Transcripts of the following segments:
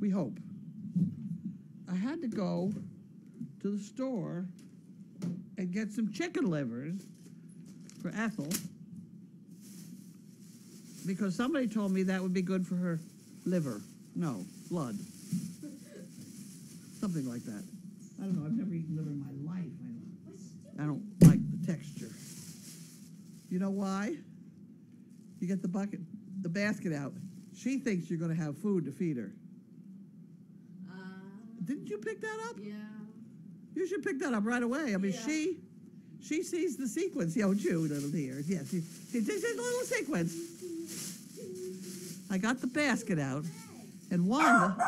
we hope. I had to go to the store and get some chicken livers for Ethel because somebody told me that would be good for her liver. No, blood. Something like that. I don't know. I've never eaten liver in my life. I don't like the texture. You know why? You get the basket out. She thinks you're going to have food to feed her. Didn't you pick that up? Yeah. You should pick that up right away. I mean, Yeah. she sees the sequence, don't you, little dear? Yes, she sees a little sequence. I got the basket out, and Wanda,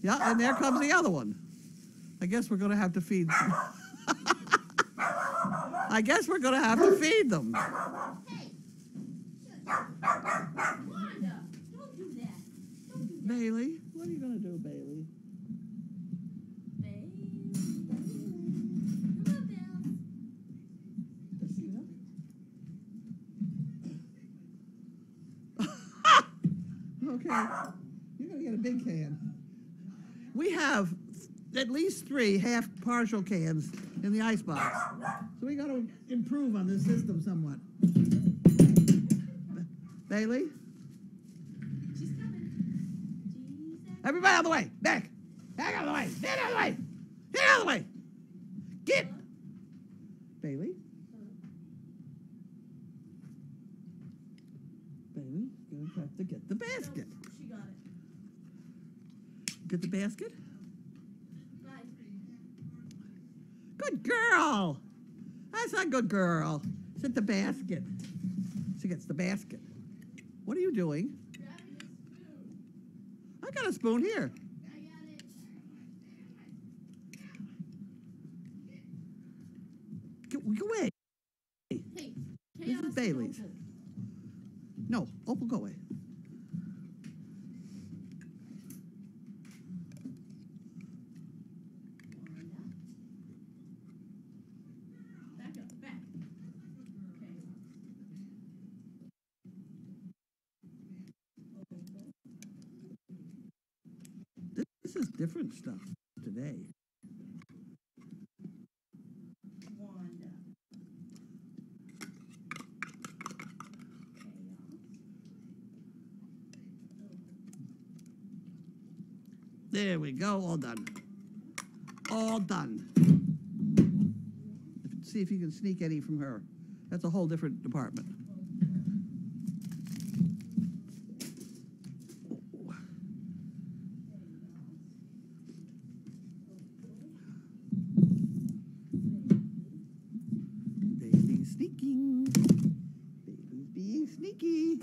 yeah, and there comes the other one. I guess we're going to have to feed them. I guess we're going to have to feed them. Hey! Wanda, don't do that. Don't do that. Bailey, what are you going to do, Bailey? Okay, you're going to get a big can. We have at least 3 half-partial cans in the icebox. So we got to improve on this system somewhat. Bailey? She's coming. Everybody out of the way. Back. Back out of the way. Get out of the way. Get out of the way. Get. Bailey? Bailey, you're going to have to get the basket. She got it. Get the basket? Bye. Good girl. That's a good girl. Sit the basket. She gets the basket. What are you doing? Grabbing a spoon. I got a spoon here. I got it. Go away. Hey, This is chaos Bailey's. Opal. No, Opal, go away. Back up, back. Okay. This is different stuff today. Wanda. There we go, all done. All done. See if you can sneak any from her. That's a whole different department. Baby's sneaking. Baby's being sneaky.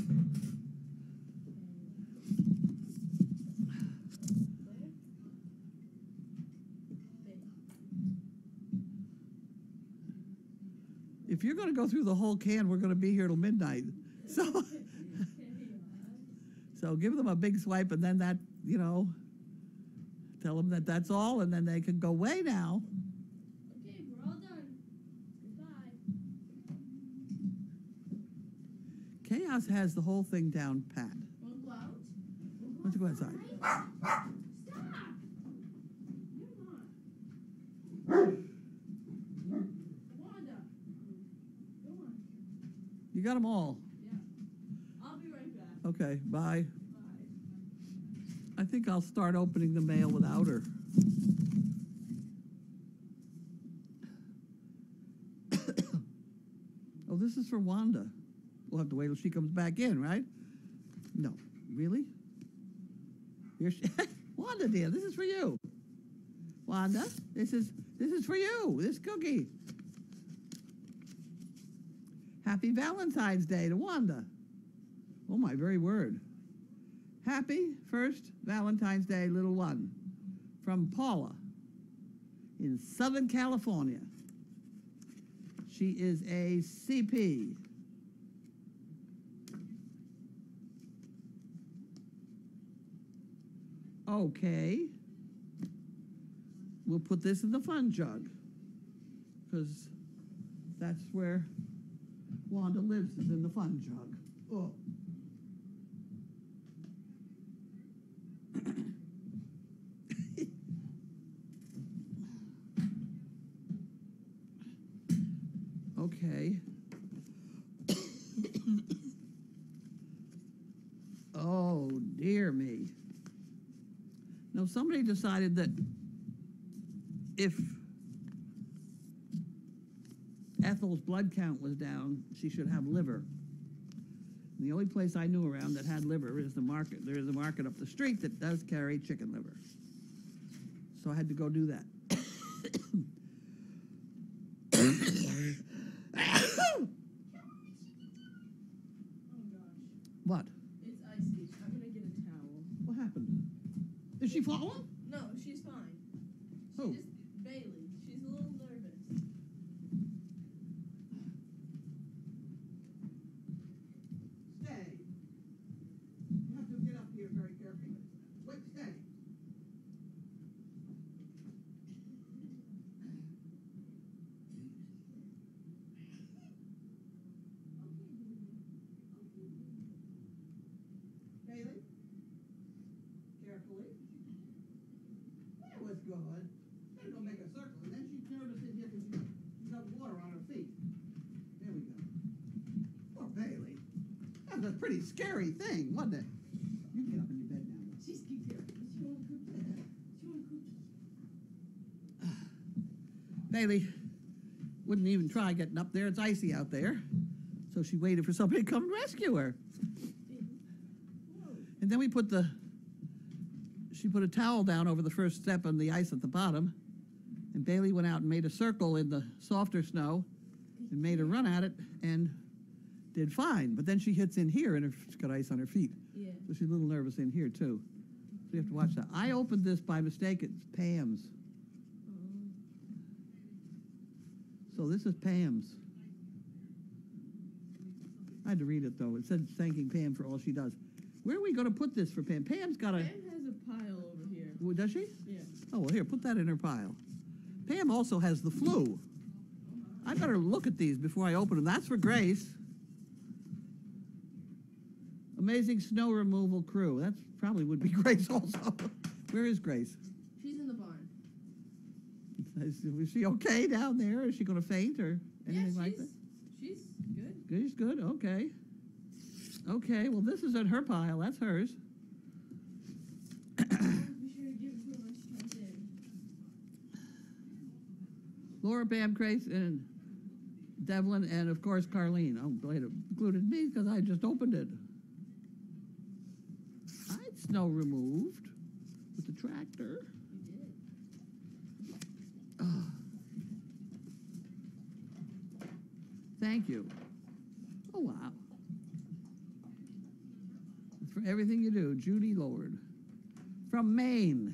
If you're going to go through the whole can, we're going to be here till midnight. So, so give them a big swipe and then that, you know, tell them that that's all and then they can go away now. Okay, we're all done. Goodbye. Chaos has the whole thing down pat. Wanna go out? Why don't you go outside? Stop! You're not. Wanda. Go on. You got them all. Yeah. I'll be right back. Okay, bye. Bye. I think I'll start opening the mail without her. Oh, this is for Wanda. We'll have to wait till she comes back in, right? No. Really? Here she Wanda, dear, this is for you. Wanda, this is for you. This cookie. Happy Valentine's Day to Wanda. Oh, my very word. Happy first Valentine's Day, little one. From Paula in Southern California. She is a CP. Okay. We'll put this in the fun jug because that's where Wanda lives, is in the fun jug. Oh. Okay. Oh, dear me. No, somebody decided that if Ethel's blood count was down, she should have liver. The only place I knew around that had liver is the market. There is a market up the street that does carry chicken liver. So I had to go do that. Oh gosh. What? It's icy. I'm gonna get a towel. What happened? Is she falling? No, she's fine. Who? She just Bailey. She's a little nervous. Stay. You have to get up here very carefully. Wait, stay. Bailey? Carefully. That was good. Then go make a circle, and then she's nervous in here because she's got water on her feet. There we go. Poor Bailey. That was a pretty scary thing, wasn't it? You get up in your bed now. She's cute here. She won't cook. She won't cook. Bailey wouldn't even try getting up there. It's icy out there. So she waited for somebody to come and rescue her. Whoa. And then she put a towel down over the first step on the ice at the bottom. And Bailey went out and made a circle in the softer snow and made her run at it and did fine. But then she hits in here and she's got ice on her feet. Yeah. So she's a little nervous in here too. So you have to watch that. I opened this by mistake. It's Pam's. So this is Pam's. I had to read it though. It said thanking Pam for all she does. Where are we going to put this for Pam? Pam's got a... Pam has a pile over here. Well, does she? Yeah. Oh, well, here, put that in her pile. Pam also has the flu. I better look at these before I open them. That's for Grace. Amazing snow removal crew. That probably would be Grace also. Where is Grace? She's in the barn. Is she okay down there? Is she going to faint or anything like that? She's good. She's good, okay. Okay, well, this is in her pile. That's hers. Be sure to give it to her when she comes in. Laura, Bam, Grace, and Devlin, and of course Carlene. I'm glad it included me because I just opened it. I had snow removed with the tractor. You did. Oh. Thank you. Oh, wow. For everything you do, Judy Lord. From Maine.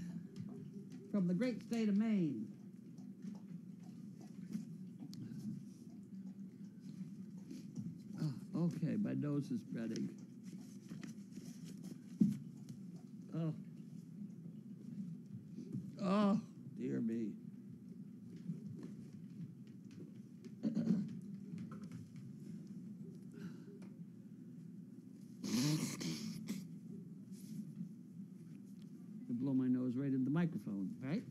From the great state of Maine. Oh, okay, my nose is spreading. Oh. Oh, dear me. Blow my nose right into the microphone, right?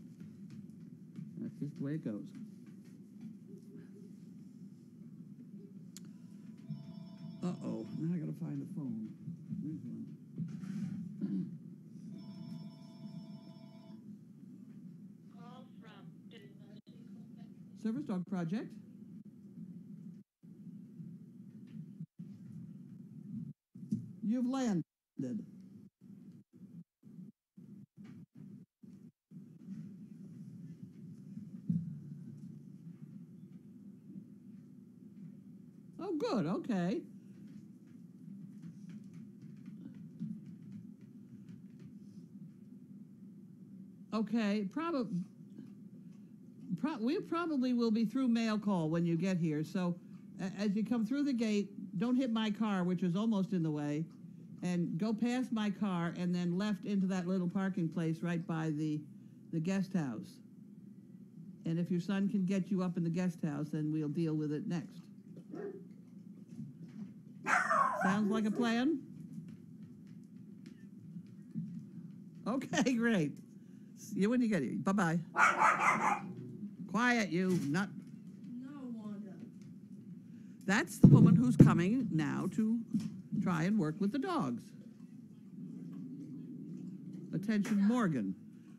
That's just the way it goes. Uh-oh, now I gotta find the phone. Here's one. Call from Service Dog Project. You've landed. Oh, good, okay. Okay, we probably will be through mail call when you get here. So as you come through the gate, don't hit my car, which is almost in the way, and go past my car and then left into that little parking place right by the guest house. And if your son can get you up in the guest house, then we'll deal with it next. Sounds like a plan? Okay, great. See you when you get here. Bye-bye. Quiet, you. Not. No, Wanda. That's the woman who's coming now to try and work with the dogs. Attention, Morgan.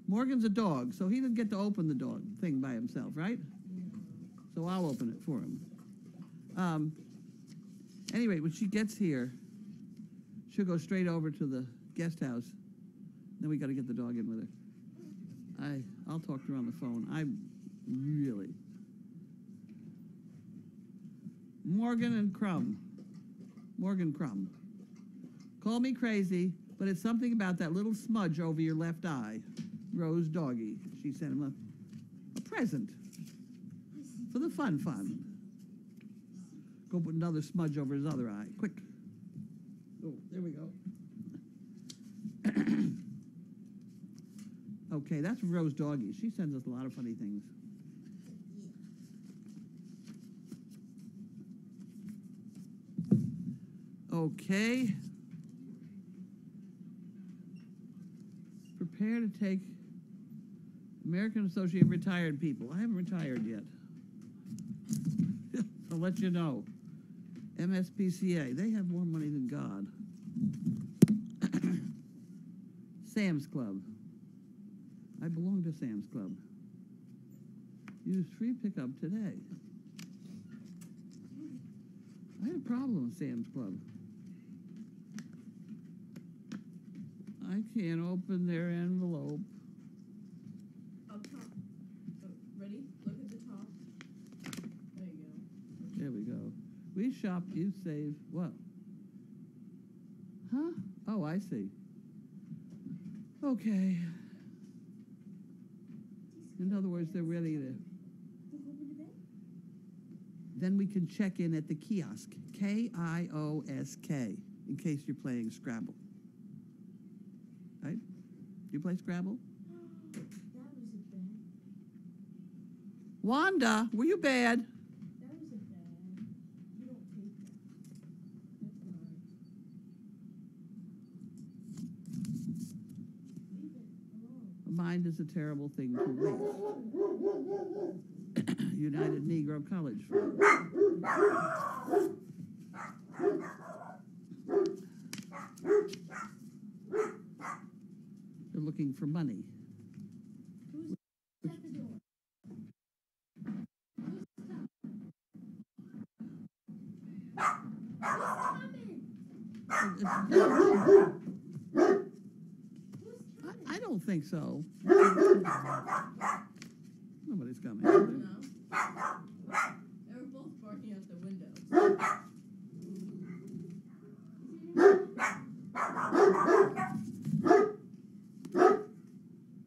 Morgan's a dog, so he didn't get to open the dog thing by himself, right? So I'll open it for him. Anyway, when she gets here, she'll go straight over to the guest house. Then we got to get the dog in with her. I'll talk to her on the phone. Morgan and Crumb. Morgan Crumb. Call me crazy, but it's something about that little smudge over your left eye. Rose Doggy. She sent him a present for the fun. Go put another smudge over his other eye. Quick. Oh, there we go. Okay, that's Rose Doggy. She sends us a lot of funny things. Okay. Prepare to take American Association of Retired People. I haven't retired yet. I'll let you know. MSPCA, they have more money than God. Sam's Club. I belong to Sam's Club. Use free pickup today. I had a problem with Sam's Club. I can't open their envelope. Up top. Oh, ready? Look at the top. There you go. There we go. We shop, you save. What? Huh? Oh, I see. Okay. In other words, they're ready to. Then we can check in at the kiosk. Kiosk, in case you're playing Scrabble. Right? You play Scrabble? That was a bad. Wanda, were you bad? That was a bad. You don't take that. That's mine. Leave it alone. Mind is a terrible thing to waste. United Negro College Fund. They're looking for money. Who's at the door? I don't think so. Nobody's coming. No. They were both barking out the window.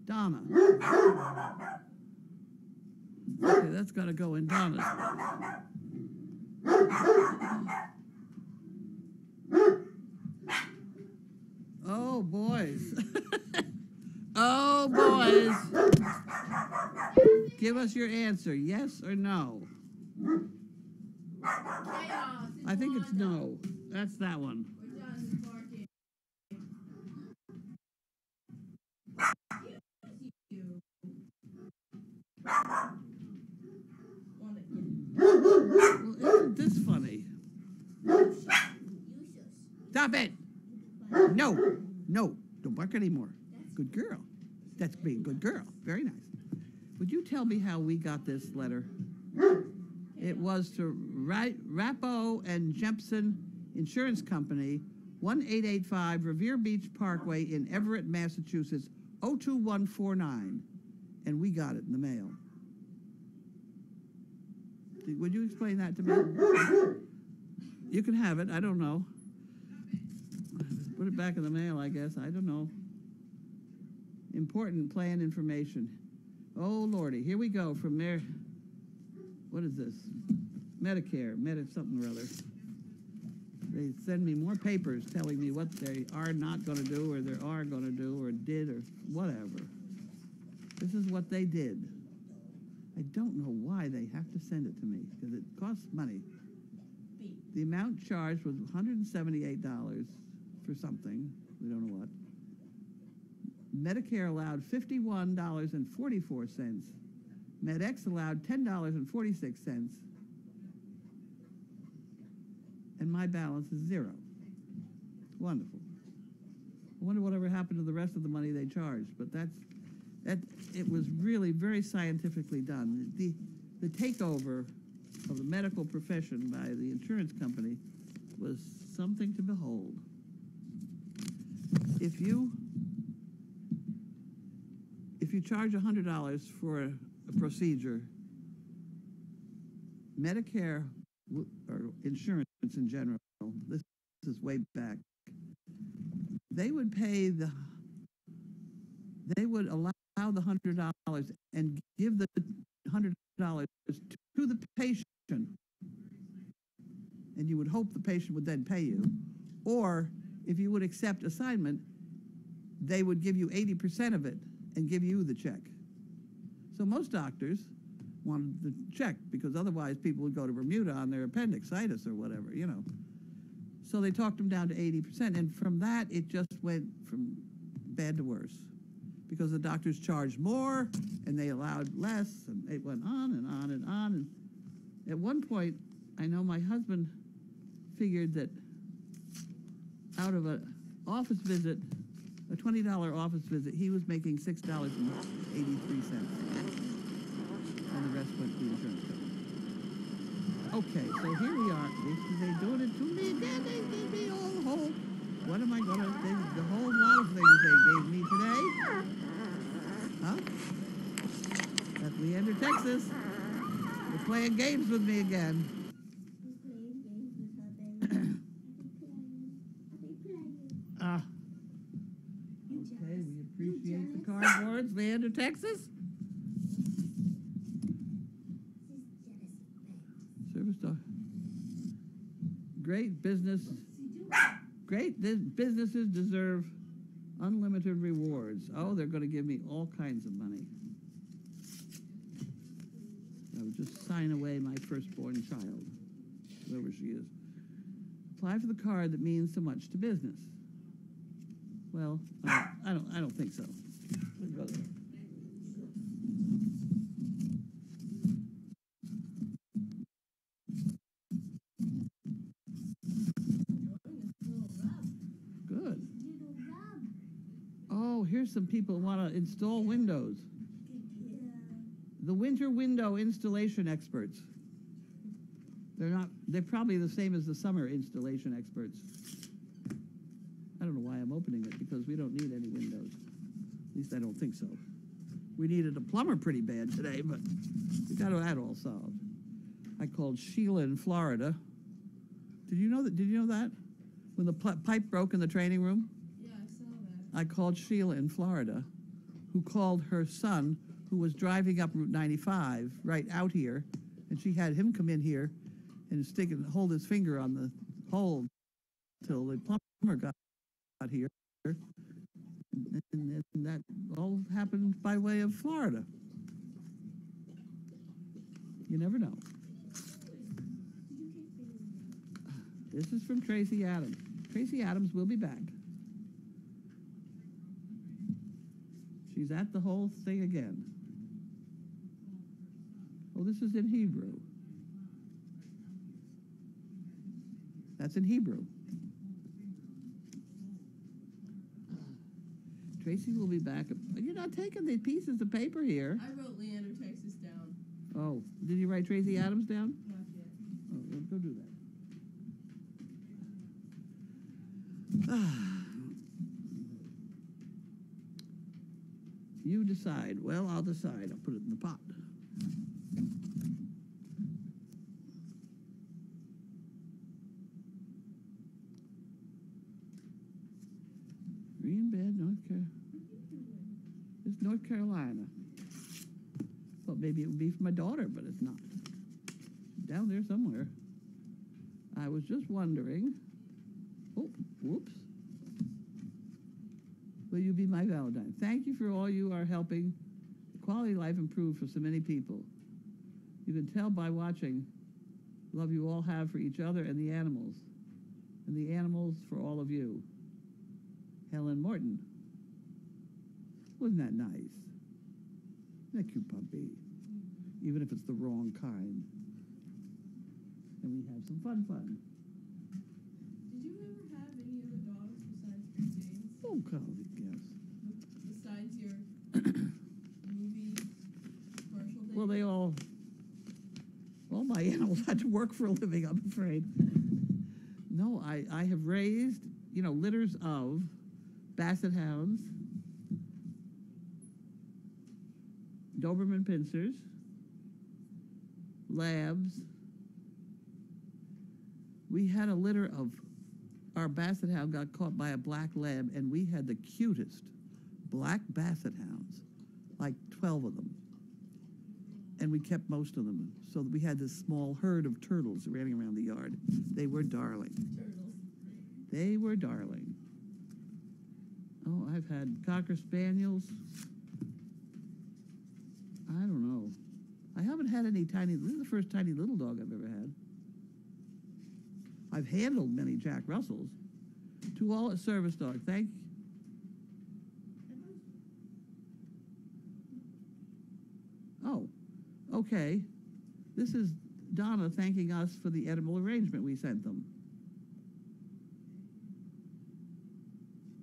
Donna. Okay, that's got to go in Donna's. Oh, boys. Oh, boys. Give us your answer, yes or no? Chaos. I think it's no. That's that one. We're done barking. You. Want to Well, isn't this funny? Stop it! No, no, don't bark anymore. Good girl. That's being a good girl. Very nice. Would you tell me how we got this letter? It was to Rappo and Jepson Insurance Company, 1885 Revere Beach Parkway in Everett, Massachusetts, 02149. And we got it in the mail. Would you explain that to me? You can have it. I don't know. Put it back in the mail, I guess. I don't know. Important plan information. Oh, Lordy. Here we go from there. What is this? Medicare. Something or other. They send me more papers telling me what they are not going to do or they are going to do or did or whatever. This is what they did. I don't know why they have to send it to me because it costs money. The amount charged was $178 for something. We don't know what. Medicare allowed $51.44. MedX allowed $10.46. and my balance is 0. Wonderful. I wonder whatever happened to the rest of the money they charged, but it was really very scientifically done. The takeover of the medical profession by the insurance company was something to behold. If you charge $100 for a procedure, Medicare or insurance in general, this is way back, they would allow the $100 and give the $100 to the patient, and you would hope the patient would then pay you. Or if you would accept assignment, they would give you 80% of it and give you the check. So most doctors wanted the check because otherwise people would go to Bermuda on their appendicitis or whatever, you know. So they talked them down to 80%, and from that it just went from bad to worse because the doctors charged more and they allowed less, and it went on and on and on. And at one point, I know my husband figured that out of an office visit, a $20 office visit, he was making $6.83, and the rest went to the insurance company. Okay, so here we are. They're doing it to me again. They gave me all the whole. What am I going to? The whole lot of things they gave me today. Huh? That's Leander, Texas. They're playing games with me again. Okay, we appreciate the cardboards, Leander, Texas. Service dog. Great business. Great businesses deserve unlimited rewards. Oh, they're going to give me all kinds of money. I would just sign away my firstborn child, whoever she is. Apply for the card that means so much to business. Well, I don't think so. We'll go there. Good. Oh, here's some people who want to install windows. The winter window installation experts. They're probably the same as the summer installation experts. I don't know why I'm opening it, because we don't need any windows. At least I don't think so. We needed a plumber pretty bad today, but we got that all solved. I called Sheila in Florida. Did you know that? Did you know that? When the pipe broke in the training room? Yeah, I saw that. I called Sheila in Florida, who called her son, who was driving up Route 95 right out here, and she had him come in here and hold his finger on the hole till the plumber got here. And that all happened by way of Florida. You never know. This is from Tracy Adams. Tracy Adams will be back. She's at the whole thing again. Oh, this is in Hebrew. That's in Hebrew. Tracy will be back. You're not taking the pieces of paper here. I wrote Leander, Texas down. Oh, did you write Tracy Adams down? Not yet. Oh, well, go do that. You decide. Well, I'll decide. I'll put it in the pot. Green Bed, North Carolina. It's North Carolina. Thought maybe it would be for my daughter, but it's not. Down there somewhere. I was just wondering. Oh, whoops. Will you be my Valentine? Thank you for all you are helping the quality of life improve for so many people. You can tell by watching the love you all have for each other and the animals for all of you. Helen Morton. Wasn't that nice? Isn't that cute puppy? Even if it's the wrong kind. And we have some fun. phone call, yes. Besides your movie commercial thing? Well, all my animals had to work for a living, I'm afraid. No, I have raised, litters of Basset Hounds, Doberman Pinschers, Labs. We had a litter of our Basset Hound got caught by a black lab, and we had the cutest black Basset Hounds, like 12 of them. And we kept most of them, so that we had this small herd of turtles running around the yard. They were darling. Turtles. They were darling. Oh, I've had Cocker Spaniels. I don't know. I haven't had any this is the first tiny little dog I've ever had. I've handled many Jack Russells. To all at Service Dog, thank. Oh, okay. This is Donna thanking us for the edible arrangement we sent them.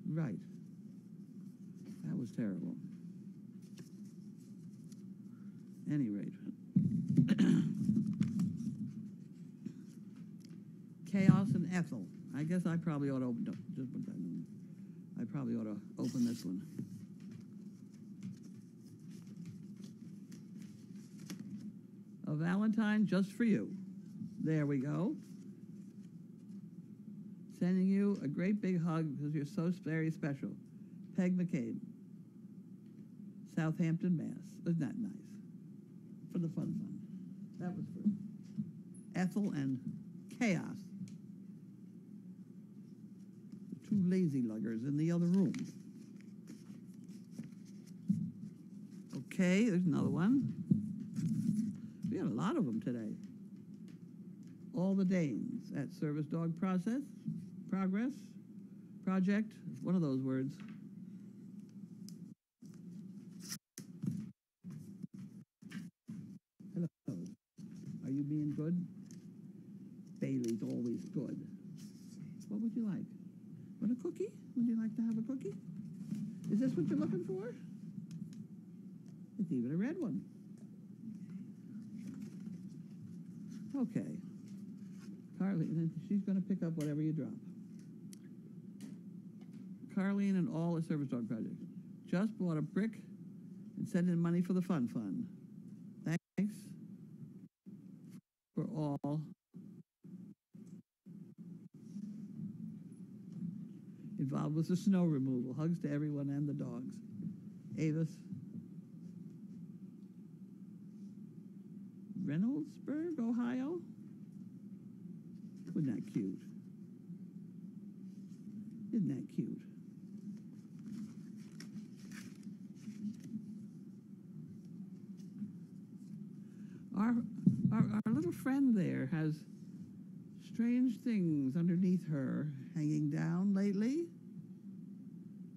Right. That was terrible. Any rate. Chaos and Ethel. I guess I probably ought to open. Just put that in. I probably ought to open this one. A Valentine just for you. There we go. Sending you a great big hug because you're so very special. Peg McCabe, Southampton, Mass. Isn't that nice? For the fun. That was for Ethel and Chaos. The two lazy luggers in the other room. Okay, there's another one. We had a lot of them today. All the Danes at Service Dog Progress, Project, one of those words. Hello. Are you being good? Bailey's always good. What would you like? Want a cookie? Would you like to have a cookie? Is this what you're looking for? It's even a red one. Okay. Carlene, she's going to pick up whatever you drop. Carlene and all at Service Dog Project. Just bought a brick and sent in money for the fun fund. Thanks for all. Involved with the snow removal. Hugs to everyone and the dogs. Avis. Reynoldsburg, Ohio. Wasn't that cute? Isn't that cute? Our little friend there has strange things underneath her hanging down lately.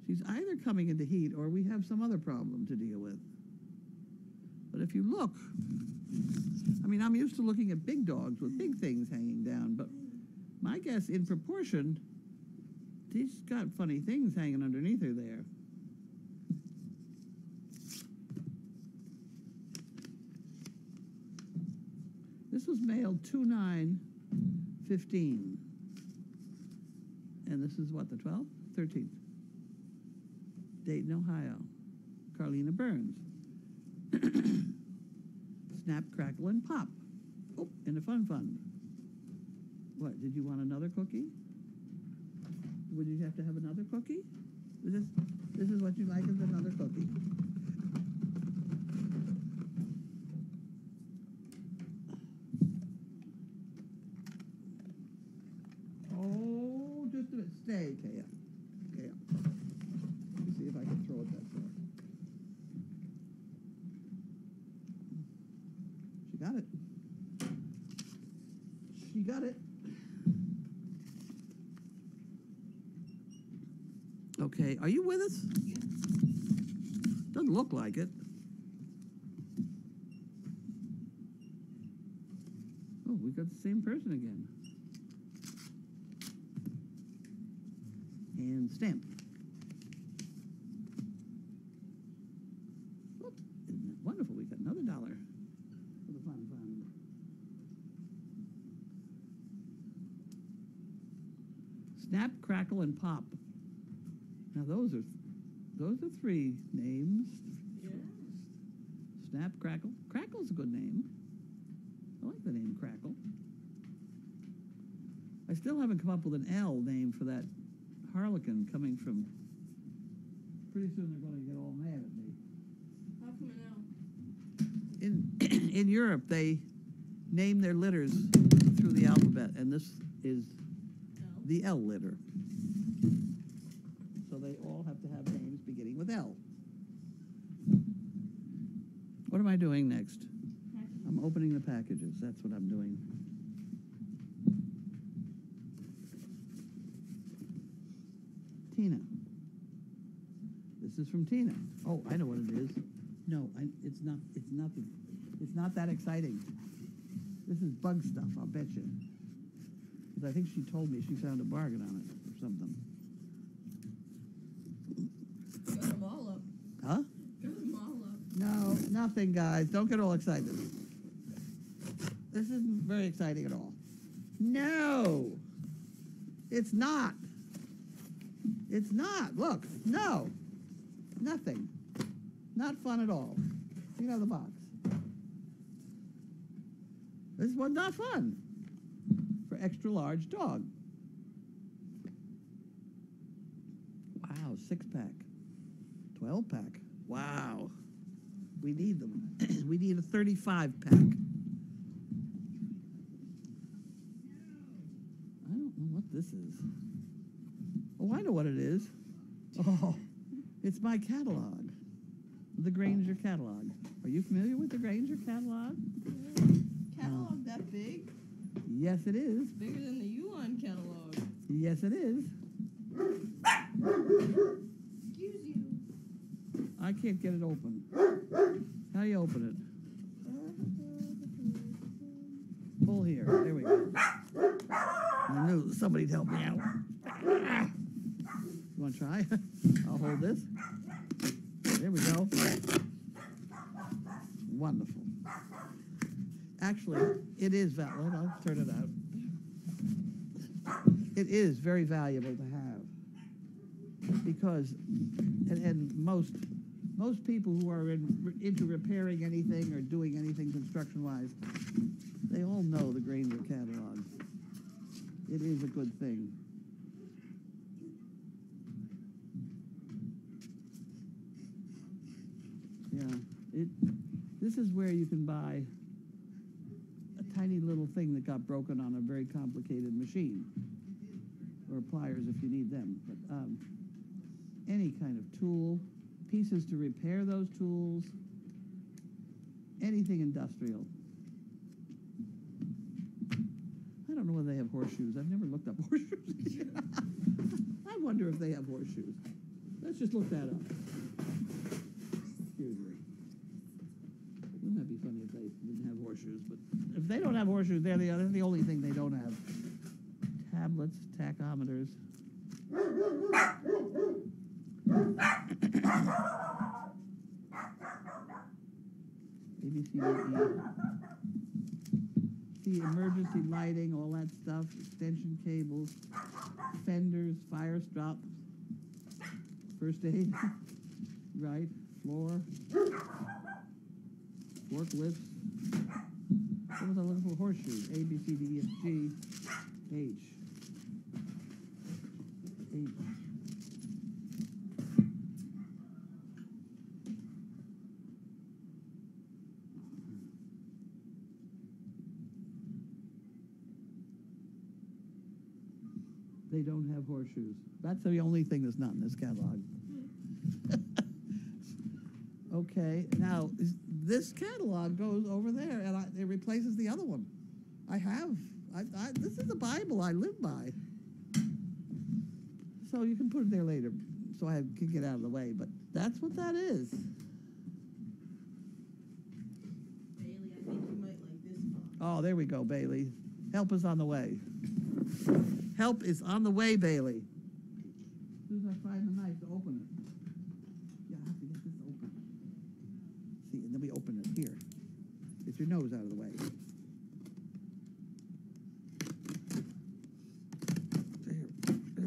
She's either coming into heat or we have some other problem to deal with. But if you look, I mean, I'm used to looking at big dogs with big things hanging down, but my guess, in proportion, she's got funny things hanging underneath her there. This was mailed 2/9/15. And this is what, the 12th? 13th. Dayton, Ohio. Carlina Burns. Snap, crackle, and pop. Oh, in the fun fund. What, did you want another cookie? Would you have to have another cookie? This is what you like as another cookie. Oh, just a minute. Stay, Kaya. Kaya. Let me see if I can throw it that far. She got it. She got it. Okay, are you with us? Doesn't look like it. Oh, we got the same person again. And stamp. Snap, Crackle, and Pop. Now those are three names. Yeah. Snap, Crackle. Crackle's a good name. I like the name Crackle. I still haven't come up with an L name for that harlequin coming from. Pretty soon they're going to get all mad at me. How come an L? In Europe, they name their litters through the alphabet, and this is L? the L litter. So they all have to have names beginning with L. What am I doing next? I'm opening the packages. That's what I'm doing. Tina. This is from Tina. Oh, I know what it is. No, it's not. It's nothing. It's not that exciting. This is bug stuff. I'll bet you. Because I think she told me she found a bargain on it or something. Got them all up. Huh? Got them all up. No, nothing, guys. Don't get all excited. This isn't very exciting at all. No, it's not. It's not. Look, no, nothing. Not fun at all. Take it out of the box. This was not fun for extra large dog. Wow, 6-pack, 12-pack. Wow, we need them. We need a 35-pack. I don't know what this is. Oh, I know what it is. Oh, it's my catalog, the Granger catalog. Are you familiar with the Granger catalog? Catalog that big? Yes, it is. Bigger than the Yuan catalog. Yes, it is. Excuse you. I can't get it open. How do you open it? Pull here. There we go. I knew somebody'd help me out. You want to try? I'll hold this. There we go. Wonderful. Actually, it is valuable. I'll turn it out. It is very valuable to have because, and most people who are into repairing anything or doing anything construction-wise, they all know the Granger catalog. It is a good thing. Yeah, this is where you can buy a tiny little thing that got broken on a very complicated machine, or pliers if you need them. But any kind of tool, pieces to repair those tools, anything industrial. I don't know whether they have horseshoes. I've never looked up horseshoes. I wonder if they have horseshoes. Let's just look that up. Excuse me. Wouldn't that be funny if they didn't have horseshoes? But if they don't have horseshoes, they're the only thing they don't have. Tablets, tachometers. ABCDE. See, emergency lighting, all that stuff, extension cables, fenders, fire stops, first aid, right, floor, forklifts. What was I looking for? Horseshoes. A, B, C, D, E, F, G, H. H. They don't have horseshoes. That's the only thing that's not in this catalog. Okay, now this catalog goes over there, and it replaces the other one. This is the Bible I live by. So you can put it there later, so I can get out of the way. But that's what that is. Bailey, I think you might like this box. Oh, there we go, Bailey. Help is on the way. Help is on the way, Bailey. As soon as I find the knife to open it. Yeah, I have to get this open. See, and then we open it here. Get your nose out of the way. There we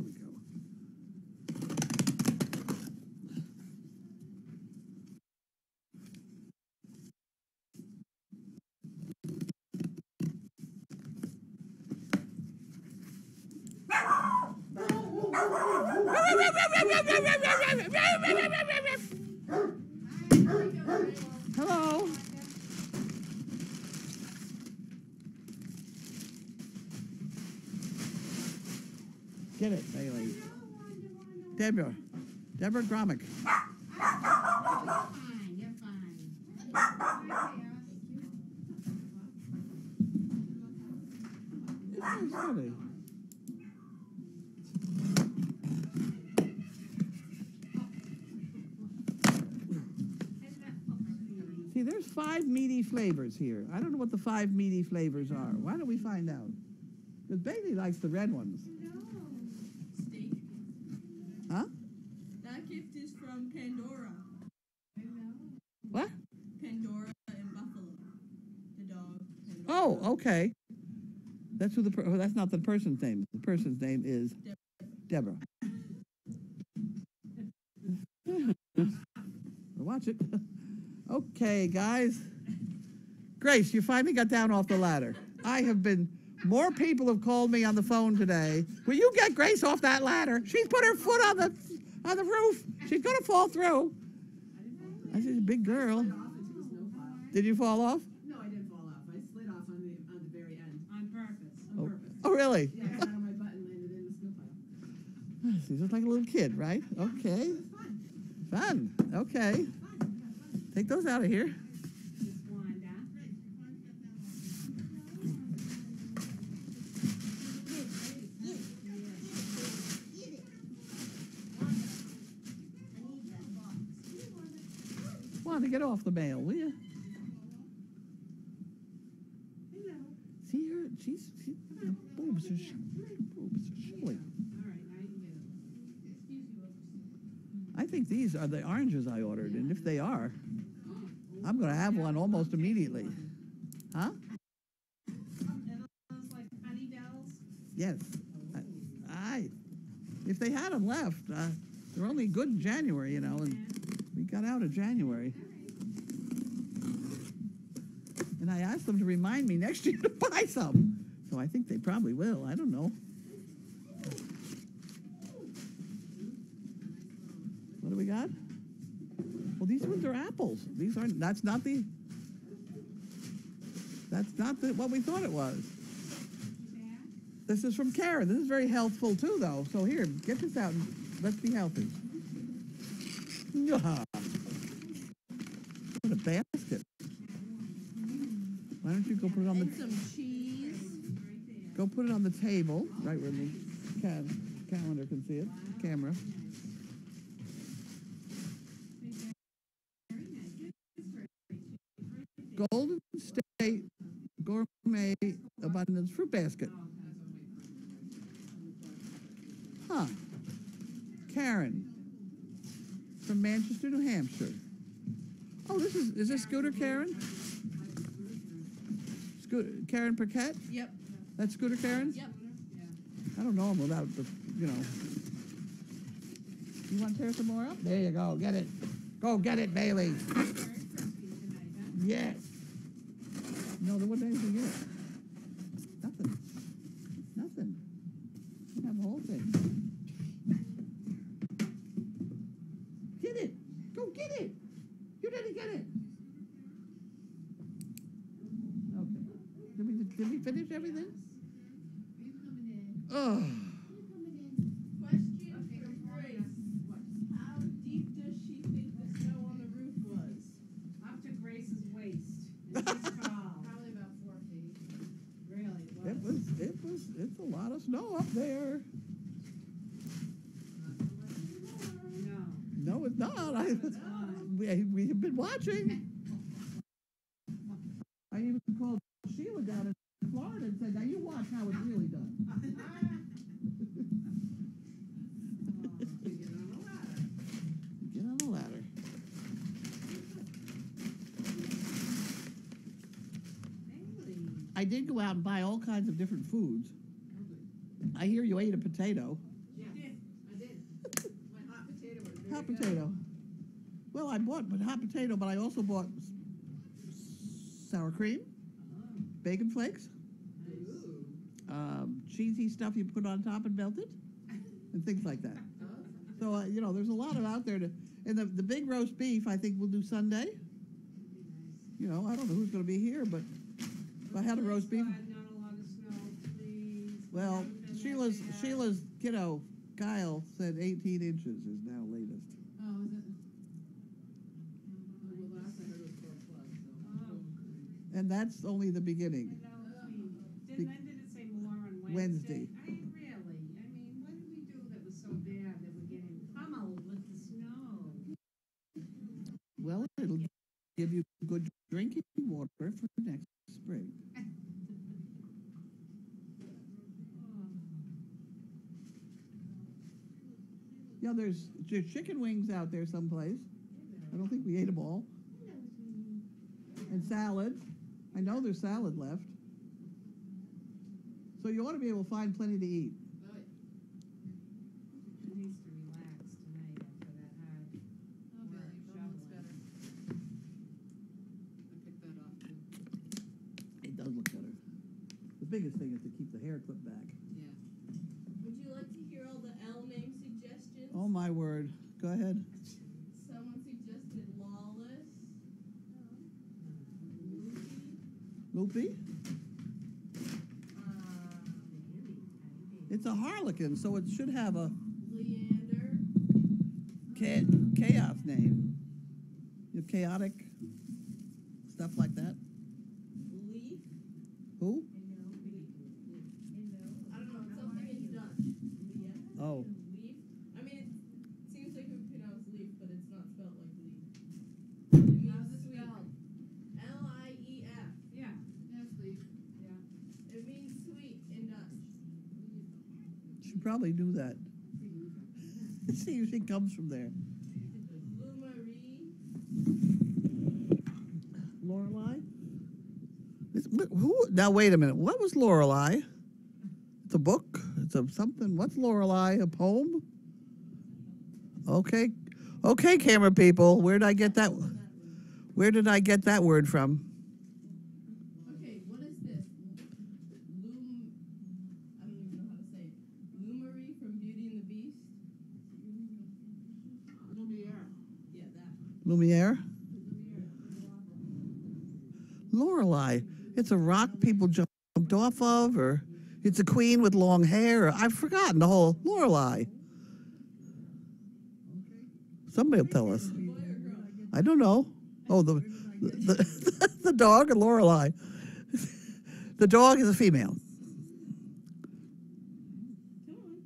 Hello. Get it, Bailey. Deborah. Deborah Gromick. Fine, you're fine. It's funny. See, there's 5 meaty flavors here. I don't know what the 5 meaty flavors are. Why don't we find out? Because Bailey likes the red ones. Steak. Huh? That gift is from Pandora. What? Pandora and Buffalo. The dog. Pandora. Oh, okay. That's who the that's not the person's name. The person's name is Deborah. Watch it. Okay, guys. Grace, you finally got down off the ladder. More people have called me on the phone today. Will you get Grace off that ladder? She's put her foot on the roof. She's gonna fall through. I said, a big girl. Did you fall off? No, I didn't fall off. I slid off on the very end. On purpose. On purpose. Oh, really? Yeah, I got on my butt and landed in the snow pile. She's just like a little kid, right? Okay. It was fun. Fun. Okay. Take those out of here. Miss Wanda. Wanda, get off the mail, will you? See her? Her boobs are showing. All right, now you can get it. I think these are the oranges I ordered, and if they are, I'm going to have one almost immediately. Huh? And those like honey bells. Yes. If they had them left, they're only good in January, you know, and we got out of January. And I asked them to remind me next year to buy some. So I think they probably will. I don't know. What do we got? Well, these ones are apples. These aren't, that's not what we thought it was. This is from Karen. This is very healthful too, though. So here, get this out and let's be healthy. What a basket. Why don't you go put it on And the some cheese. go put it on the table, right where the calendar can see it, camera. Golden State Gourmet Abundance Fruit Basket. Huh. Karen from Manchester, New Hampshire. Oh, is this Scooter Karen? Karen Paquette? Yep. That's Scooter Karen? Yep. I don't know him without the, you know. You want to tear some more up? There you go. Get it. Go get it, Bailey. Yes. No, there wasn't anything in it. Nothing. Nothing. You have the whole thing. Get it. Go get it. You didn't get it. Okay. Did we finish everything? Oh. Question for Grace. How deep does she think the snow on the roof was? Up to Grace's waist. And she's tall. Probably about 4 feet. Really? It's a lot of snow up there. No. No, it's not. We have been watching. I even called Sheila down in Florida and said, now you watch how it's really done. Get on the ladder. I did go out and buy all kinds of different foods. I hear you ate a potato. Yeah, I did. My hot potato was very Hot good. potato. Well, I bought hot potato, but I also bought sour cream, bacon flakes, Ooh. cheesy stuff you put on top and melt it. and things like that. Oh, So, you know, there's a lot of out there to, and the big roast beef, I think we'll do Sunday. You know, I don't know who's going to be here, but if I had a roast beef. God, not a lot of snow, please. Well, Haven't been that bad. Sheila's kiddo, Kyle, said 18 inches is now latest. oh, is it? Well, last I heard it was 4 plus, so. Oh. And that's only the beginning. I know, I mean, did it say more on Wednesday? Wednesday. I mean, really? I mean, what did we do that was so bad that we're getting pummeled with the snow? Well, it'll give you good drinking water for next spring. Yeah, there's chicken wings out there someplace. I don't think we ate them all. And salad. I know there's salad left. So you ought to be able to find plenty to eat. Oh, yeah. She needs to relax tonight after that hard Oh, Billy, your bum looks better. I picked that off too. It does look better. The biggest thing is to keep the hair clipped back. Yeah. Would you like to hear all the L name suggestions? Oh my word. Go ahead. Someone suggested Lawless. Loopy. Loopy? It's a harlequin, so it should have a Leander. chaos name. You have chaotic stuff like that. Leaf. Who? I don't know, something in Dutch. Leaf. Oh. Leaf. I mean, it seems like it would pronounce leaf, but it's not spelled like leaf. It means How's it sweet. spelled? Lief. Yeah, Yes, leaf. yeah. It means sweet in Dutch. She probably knew that. See, she comes from there. Lou Marie. Lorelei? Who? Now, wait a minute. What was Lorelei? It's a book? It's a something. What's Lorelei? A poem? Okay. Okay, camera people. Where did I get that? Where did I get that word from? Okay, what is this? Loom. I don't even know how to say it. Loomery from Beauty and the Beast. Lumiere. Yeah, that. Lumiere? Lorelei. It's a rock people jumped off of, or it's a queen with long hair. Or I've forgotten the whole Lorelei. Somebody will tell us. Boy or girl? I don't know. Oh, the the dog and Lorelei. The dog is a female. Come on.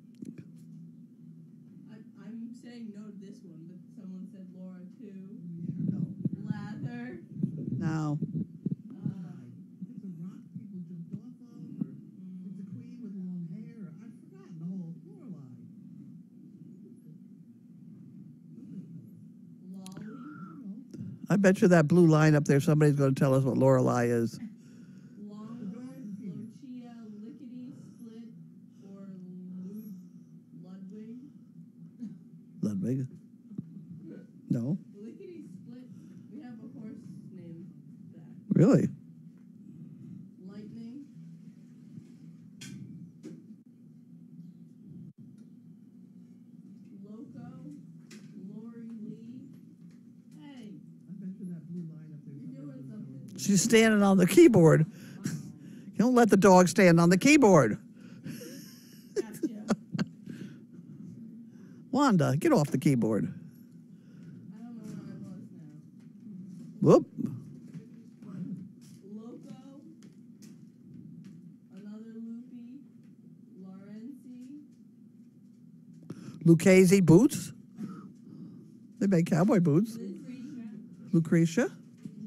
I'm saying no to this one, but someone said Laura too. Lather. Now. Lolly. I bet you that blue line up there, somebody's going to tell us what Lorelei is. Longhorn. Lucia. Lickety. Split. Or Ludwig. Ludwig? No. Lickety Split. We have a horse named that. Really? Lightning. Loco. Lori Lee. Hey, you're doing something. She's standing on the keyboard. You don't let the dog stand on the keyboard. Gotcha. Wanda, get off the keyboard. I don't know where I was now. Whoop. Loco. Another Loopy. Laurency. Lucchese boots. They make cowboy boots. Lucretia. Lucretia.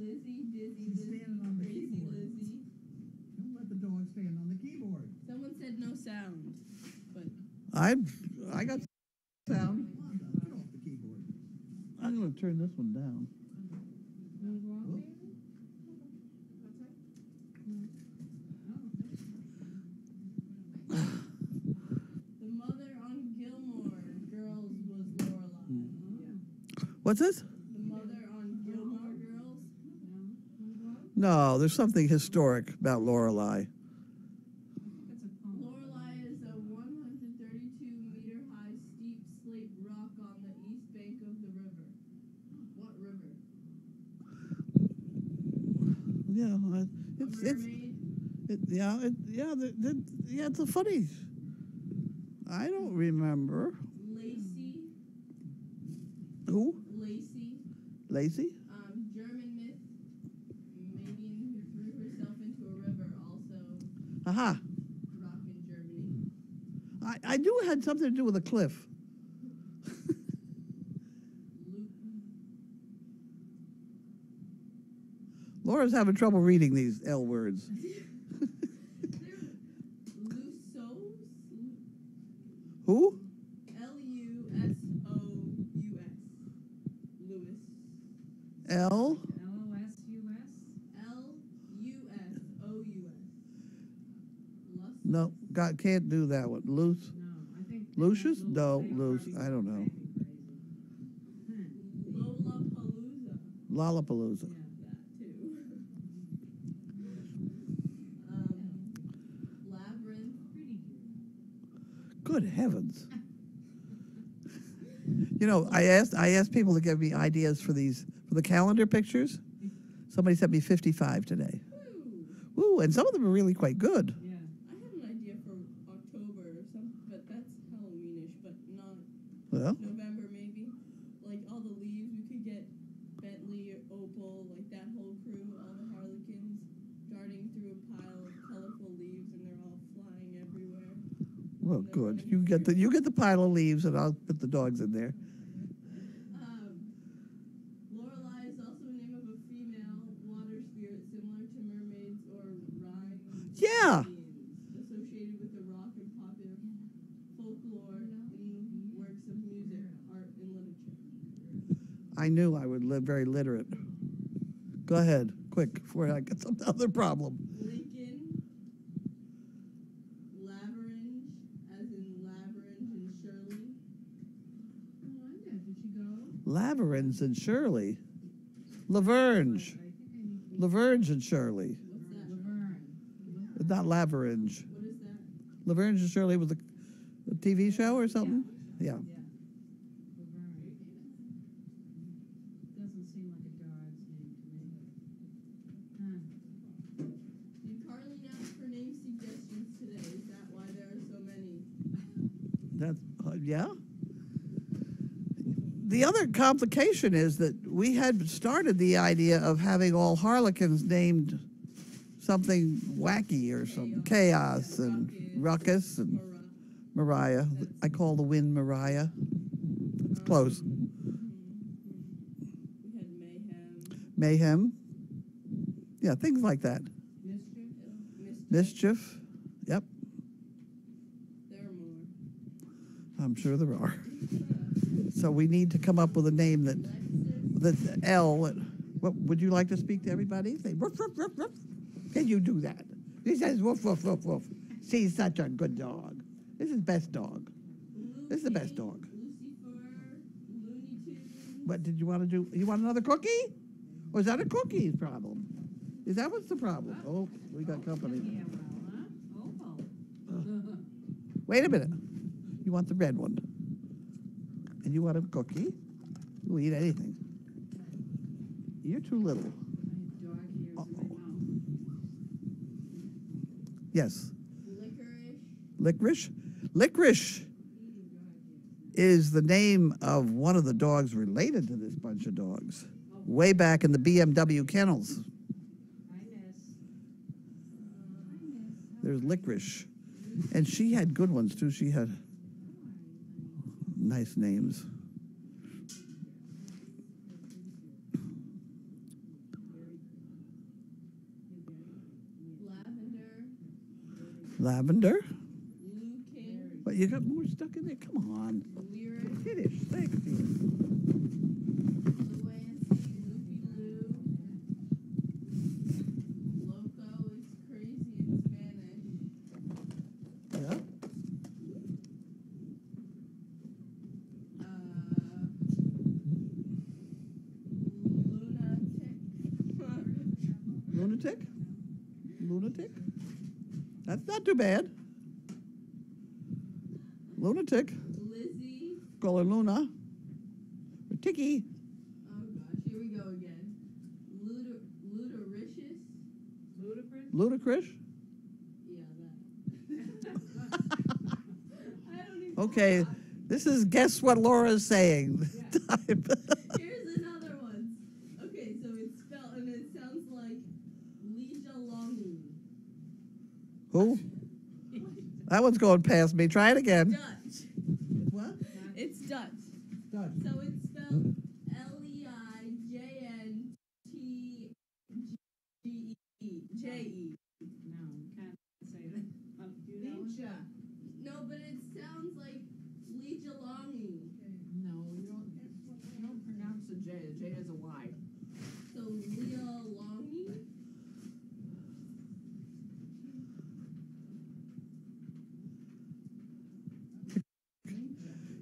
Lizzie. Dizzy. Lizzie. Crazy Lizzie. Don't let the dog stand on the keyboard. Someone said no sound, but I got sound. Get off the keyboard. I'm going to turn this one down. the mother on Gilmore Girls was Lorelai. What's this? The mother on Gilmore Girls. No, there's something historic about Lorelei. Lorelai is a 132-meter high Yeah, A it's mermaid. yeah. It's a funny. I don't remember Lacey. who Lacey. Lacey. German myth. Megan who threw herself into a river, also Aha! rock in Germany. I knew it had something to do with a cliff. Luton. Laura's having trouble reading these L words. Lusos. Who? Lusous. Lewis. L. LOSUS? Lusous. No, God can't do that one. Loose. No, I think. Lucius? No, they Luce. probably I don't know. typing Lollapalooza. crazy. That too. Labyrinth. Pretty good. Good heavens. You know, I asked people to give me ideas for the calendar pictures. Somebody sent me 55 today. Woo. Ooh, and some of them are really quite good. Yeah. I have an idea for October or something, but that's Halloweenish, but not Well, November maybe. Like all the leaves, we could get Bentley or Opal, like that whole crew, all the Harlequins darting through a pile of colorful leaves, and they're all flying everywhere. well, good. You get the pile of leaves, and I'll put the dogs in there. Lorelei is also a name of a female water spirit similar to mermaids or rhine Yeah. beings, associated with the rock and popular folklore in works of music, art, and literature. I knew I would live very literate. Go ahead, quick, before I get some other problem. Lincoln, Laveringe, as in Laveringe and Shirley. Oh, Linda, did she go? Laverins and Shirley. Lavernge. I think I need to. Lavernge and Shirley. What's that? Laverne. Not Laveringe. What is that? Lavernge and Shirley was a TV show or something? Yeah. Yeah. Laverne. Doesn't seem like a dog's name to me. Did Carlene ask for name suggestions today? Is that why there are so many? That's, yeah. The other complication is that we had started the idea of having all harlequins named something wacky or something, chaos and ruckus and Mariah. I call the wind Mariah. It's close. We had mayhem. Mayhem. Yeah, things like that. Mischief? Mischief. Yep, There are more. I'm sure there are. So we need to come up with a name that's L. What would you like to speak to everybody? Say woof woof woof woof. Can you do that? He says woof woof woof woof. She's such a good dog. This is best dog. This is the best dog. Lucifer, Looney Tunes. What did you want to do? You want another cookie? Or is that a cookie's problem? Is that what's the problem? Oh, we got company. Yeah, well, huh? Opal. Wait a minute. You want the red one? And you want a cookie? You'll eat anything. You're too little. I have dog ears in my Uh-oh. mouth. Yes. Licorice. Licorice? Licorice is the name of one of the dogs related to this bunch of dogs. Way back in the BMW kennels. Hi, miss. There's Licorice. And she had good ones too. She had nice names. Lavender. Lavender. Lucan. But you got more stuck in there. Come on. Lyric. Finish. Thanks, dear. Luancy. Loopy Loo. Loco is crazy in Spanish. Yeah. Lunatic. Lunatic? Lunatic? That's not too bad. Lunatic. Lizzie. Call her Luna. Ticky. Oh gosh, here we go again. Ludoricious. Ludicrous? Yeah, that. I don't even. Okay, this is guess what Laura's saying. Time. Here's another one. Okay, so it's spelled and it sounds like Leisha Longy. Who? That one's going past me. Try it again. Dutch. What? It's Dutch. Dutch. So it's spelled Leijnte. No, you can't say that. Do you know? Nietzsche. No, but it sounds like Leisha Longy. No, you don't pronounce the J. The J has a Y. So Leah Longy?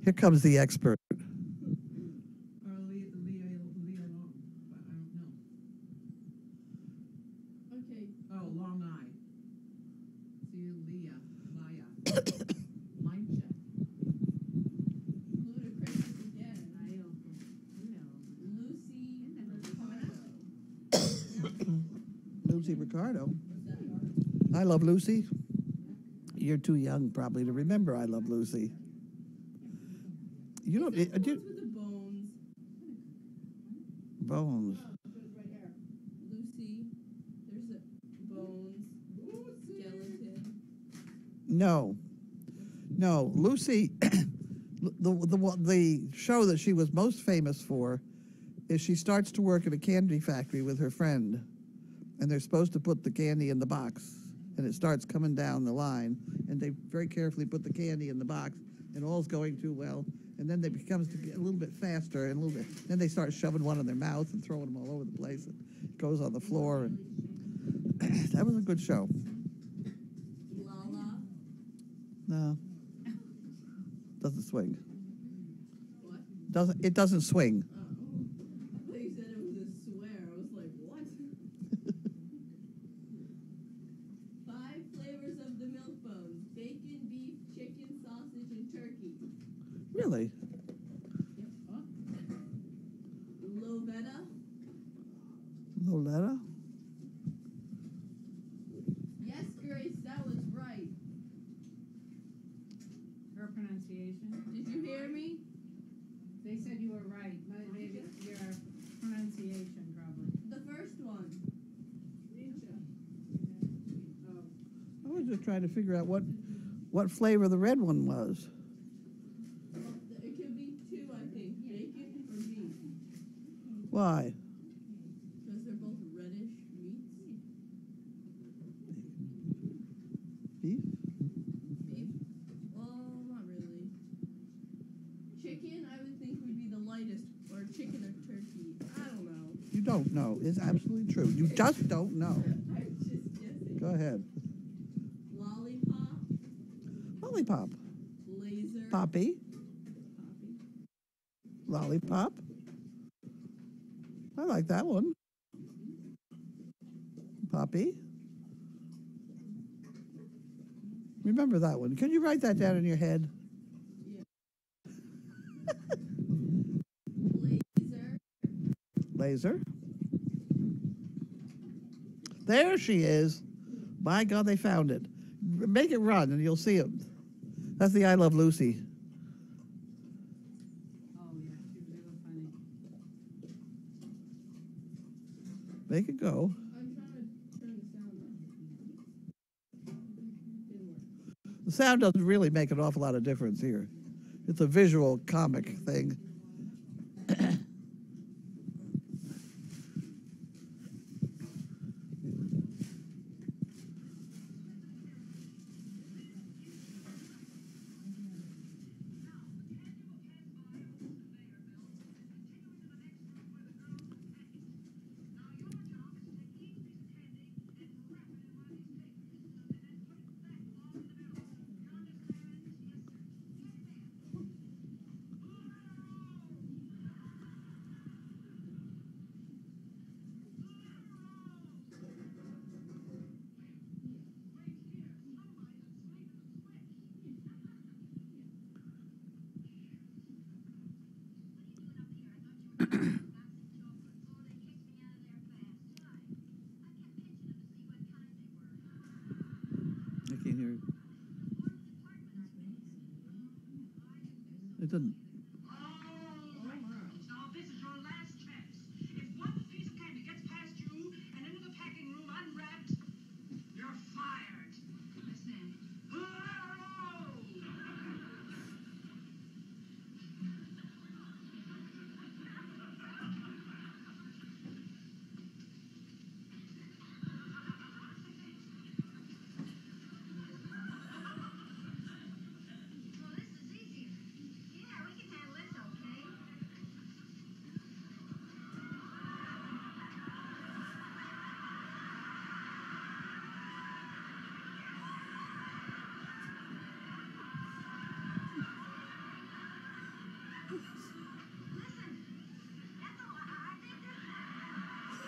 Here comes the expert. Or Leah Long, but I don't know. Okay. Oh, Long Eye. See, Leah, Maya. Mindset. Ludicrous again. Lucy Ricardo. Lucy Ricardo. What's that? I Love Lucy. You're too young probably to remember I Love Lucy. You don't. Is that the You, ones with the bones? Bones. Lucy. There's a bones. Skeleton. No. No. Lucy. The show that she was most famous for is she starts to work at a candy factory with her friend, and they're supposed to put the candy in the box, and it starts coming down the line, and they very carefully put the candy in the box, and all's going too well, and then it becomes to get a little bit faster, and a little bit, then they start shoving one in their mouth and throwing them all over the place, and it goes on the floor, and that was a good show. Lala. No, doesn't swing. What? It doesn't swing. Oh. I thought you said it was a swear. I was like, what? 5 flavors of the milk bones: bacon, beef, chicken, sausage, and turkey. Really? Lovetta. Loletta? Yes, Grace, that was right. Her pronunciation. Did you hear me? They said you were right. Maybe your pronunciation, probably. The first one. Oh, I was just trying to figure out what flavor the red one was. It could be 2, I think. Bacon or beef. Why? Because they're both reddish meats. Beef? Beef? Well, not really. Chicken, I would think would be the lightest. Or chicken or turkey. I don't know. You don't know. It's absolutely true. You just don't know. I'm just guessing. Go ahead. Lollipop. Lollipop. Laser. Poppy. Poppy. Lollipop. I like that one. Poppy. Remember that one. Can you write that down in your head? Laser. Laser. There she is. My God, they found it. Make it run and you'll see it. That's the I Love Lucy. oh yeah, they were funny. Make it go. I'm trying to turn the sound on. Didn't work. The sound doesn't really make an awful lot of difference here. It's a visual comic thing. It doesn't. Now this is your last chance. If one piece of candy gets past you and into the packing room unwrapped, you're fired. Listen. Well, this is easier. Yeah, we can handle this, okay? Listen, Ethel, I think this.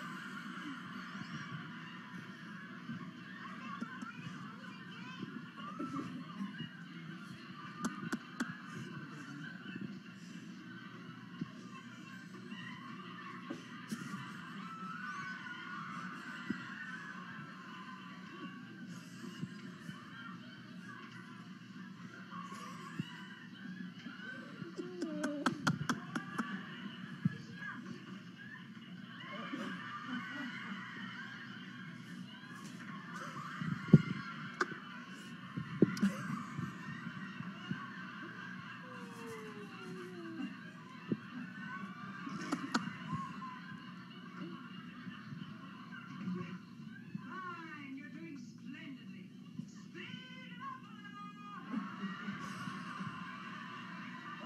Fine, you're doing splendidly. Speed it up a little.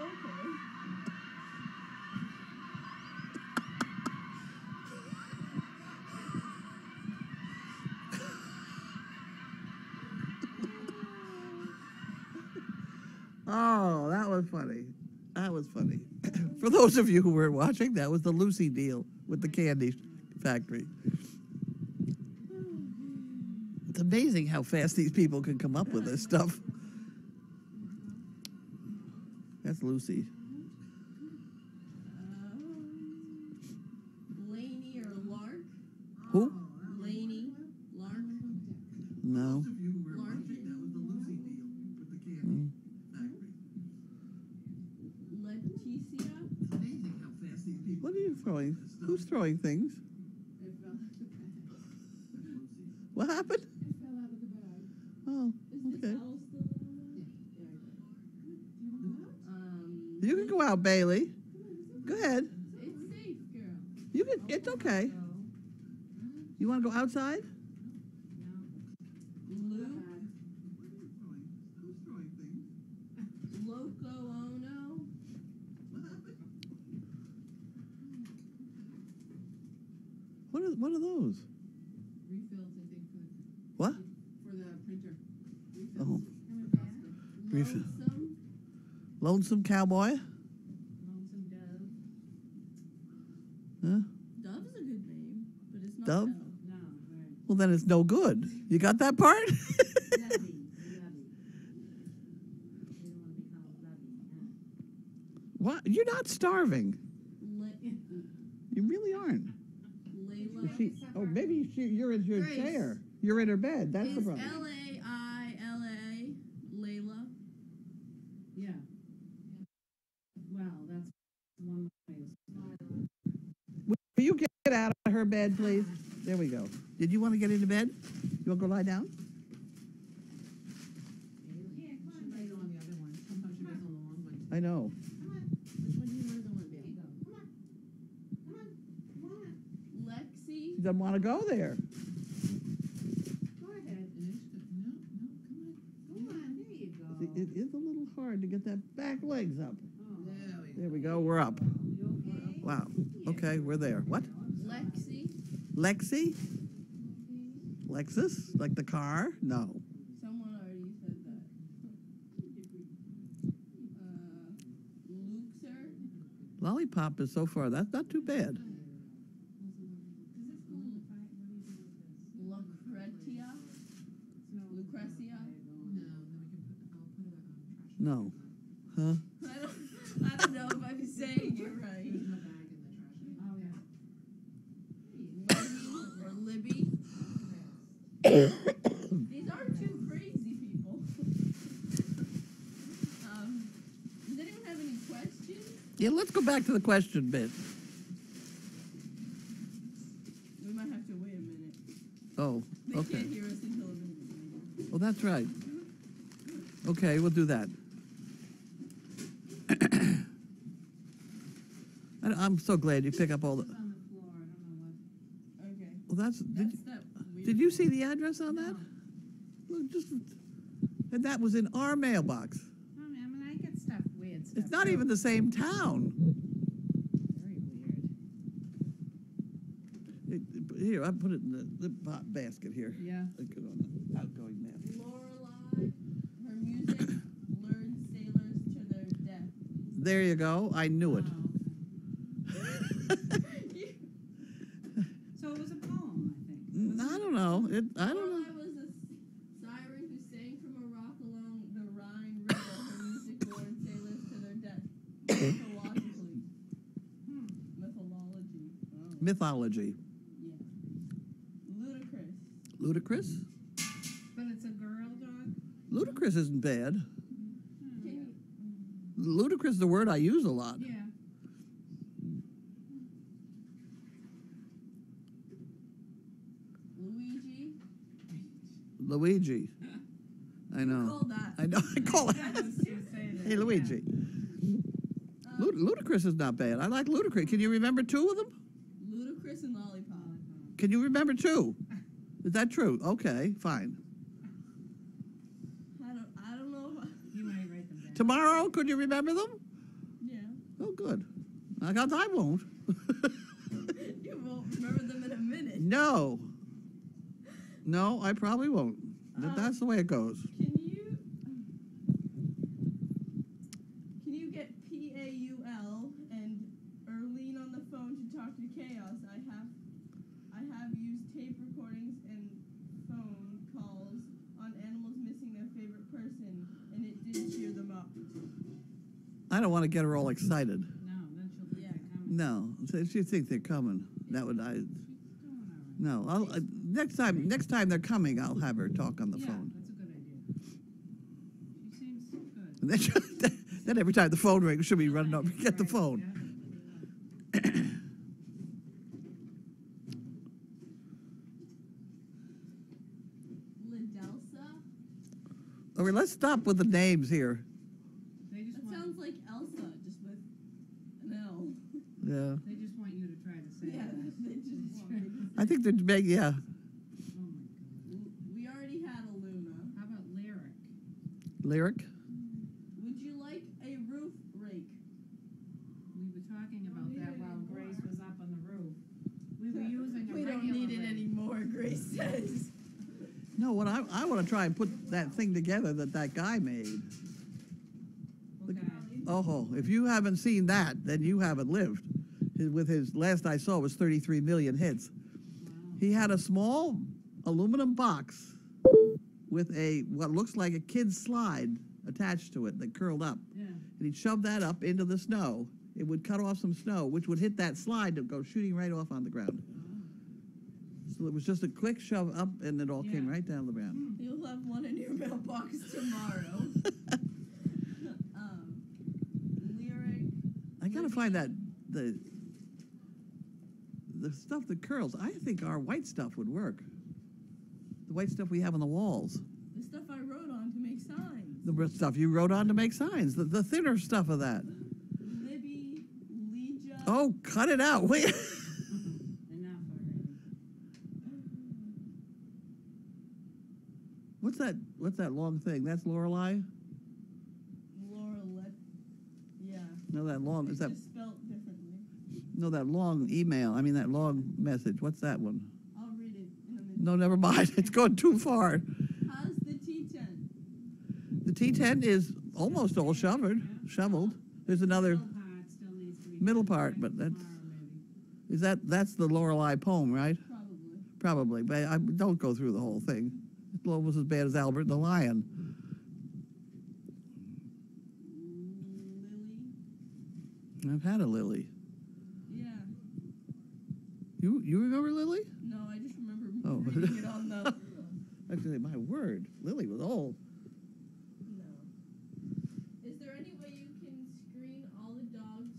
Okay. Oh, that was funny. That was funny. For those of you who weren't watching, that was the Lucy deal with the candy factory. It's amazing how fast these people can come up with this stuff. That's Lucy. Laney or Lark? Who? Laney, Lark, No. Larkin, Leticia. What are you throwing? Who's throwing things? It fell out of the bag. What happened? It fell out of the bag. Oh, Is this okay. owl still down there? You can go out, Bailey. Go ahead. It's safe, girl. You can. It's okay. You want to go outside? Luke, Loco Ono. What are those? Refills, I think, for What? the printer. Oh, Refills. Refill. Lonesome. Lonesome Cowboy? Lonesome Dove. Huh? Dove's a good name, but it's not Dove? Dove. No, right. Well, then it's no good. You got that part? Lovey. They don't want to be called Lovey. What? You're not starving. Le- You really aren't. Layla. Maybe you're in your Grace. chair. You're in her bed. That's the Is problem. Laila Layla? Yeah. Well, that's one way. Will you get out of her bed, please? There we go. Did you want to get into bed? You want to go lie down? Yeah, come on. She laid on the other one. Sometimes she goes on the long one. I know. Which one do you want to be There you on? go. Come on. Come on. Come on. Lexi? She doesn't want to go there. Go ahead. No, come on. Come on. There you go. See, it is a little hard to get that back legs up. Oh. There we go. We're up. You okay? Wow. Okay, we're there. What? Lexi? Lexi? Lexus? Like the car? No. Someone already said that. Luxer? Lollipop is so far. That's not too bad. Lucretia? Lucretia? No. Huh? I don't know if I'm saying it right. Oh, yeah. Libby or Libby? These aren't two crazy people. Does anyone have any Yeah, let's go back to the question bit. We might have to wait a minute. Oh, They okay. can't hear us until a minute later. Well, that's right. Okay, we'll do that. I'm so glad you pick up all the. It's on the floor, I don't know what. Okay. Well, That's that weird did you see one. the address on that? No. Well, and that was in our mailbox. I mean, I get stuff, weird stuff. It's not too. even the same town. Very weird. Here, I put it in the basket here. Yeah. Look it on the outgoing mail. Lorelei, her music lured sailors to their death. There you go. I knew it. Oh, okay. So it was a poem, I think. I don't know. I don't know. Lorelei was a siren who sang from a rock along the Rhine River. Her music lured sailors to their death. Mythologically. Mythology. Oh. Mythology. Yeah. Ludicrous. Ludicrous? But it's a girl dog? Ludicrous isn't bad. Can you, Ludicrous is the word I use a lot. Yeah. Luigi? Luigi. I know. Call that. I know. I call it. I was gonna say that, Hey, Luigi. Ludicrous is not bad. I like Ludicrous. Can you remember two of them? Ludicrous and Lollipop. Can you remember two? Is that true? Okay, fine. I don't know if You might write them down. Tomorrow, could you remember them? yeah. Oh, good. I won't. You won't remember them in a minute. No. No, I probably won't. That's the way it goes. Can you get PAUL and Erlene on the phone to talk to Chaos? I have used tape recordings and phone calls on animals missing their favorite person, and it did cheer them up. I don't want to get her all excited. No, then she'll think Yeah. they're coming. No, so if you think they're coming, that would I. She's doing all right. No, I'll next time they're coming, I'll have her talk on the Yeah, phone. that's a good idea. She seems good. And then every time the phone rings, she'll be running up to get the Right, phone. yeah. Lidelsa? Okay, let's stop with the names here. They just That want, sounds like Elsa, just with an L. Yeah, they just want you to try to say Yeah, that. they just want me to I think they're big. Yeah, Oh my god. We already had a Luna. How about lyric? lyric. Would you like a roof rake? We were talking about that while Grace was up on the roof. We were using a We regular don't need it rake. anymore, Grace says. No, what I want to try and put that thing together that guy made. Okay. Oh, if you haven't seen that, then you haven't lived. With his last I saw was 33 million hits. Wow. He had a small aluminum box with what looks like a kid's slide attached to it that curled up. Yeah. And he'd shove that up into the snow. It would cut off some snow, which would hit that slide to go shooting right off on the ground. So it was just a quick shove up, and it all came Yeah. right down the ground. You'll have one in your mailbox tomorrow. Lyric. I gotta find that the stuff that curls. I think our white stuff would work. The white stuff we have on the walls. The stuff I wrote on to make signs. The stuff you wrote on to make signs. The thinner stuff of that. Libby, Legia. Oh, cut it out. Wait. Enough already. What's that long thing? That's Lorelei? Laura, yeah. No, that long It's is that just spelled differently. no that long email. I mean that long message. What's that one? I'll read it in a minute. No, never mind. It's going too far. How's the T10? The T10 is almost all shoveled. There's another Middle part still needs to be middle done. part, Right, but that's tomorrow, maybe. that's the Lorelei poem, right? Probably. Probably, but I don't go through the whole thing. It's almost as bad as Albert and the Lion. Lily. I've had a Lily. Yeah. You remember Lily? No, I just remember Oh. reading it on the. Actually, my word, Lily was old. No. Is there any way you can screen all the dogs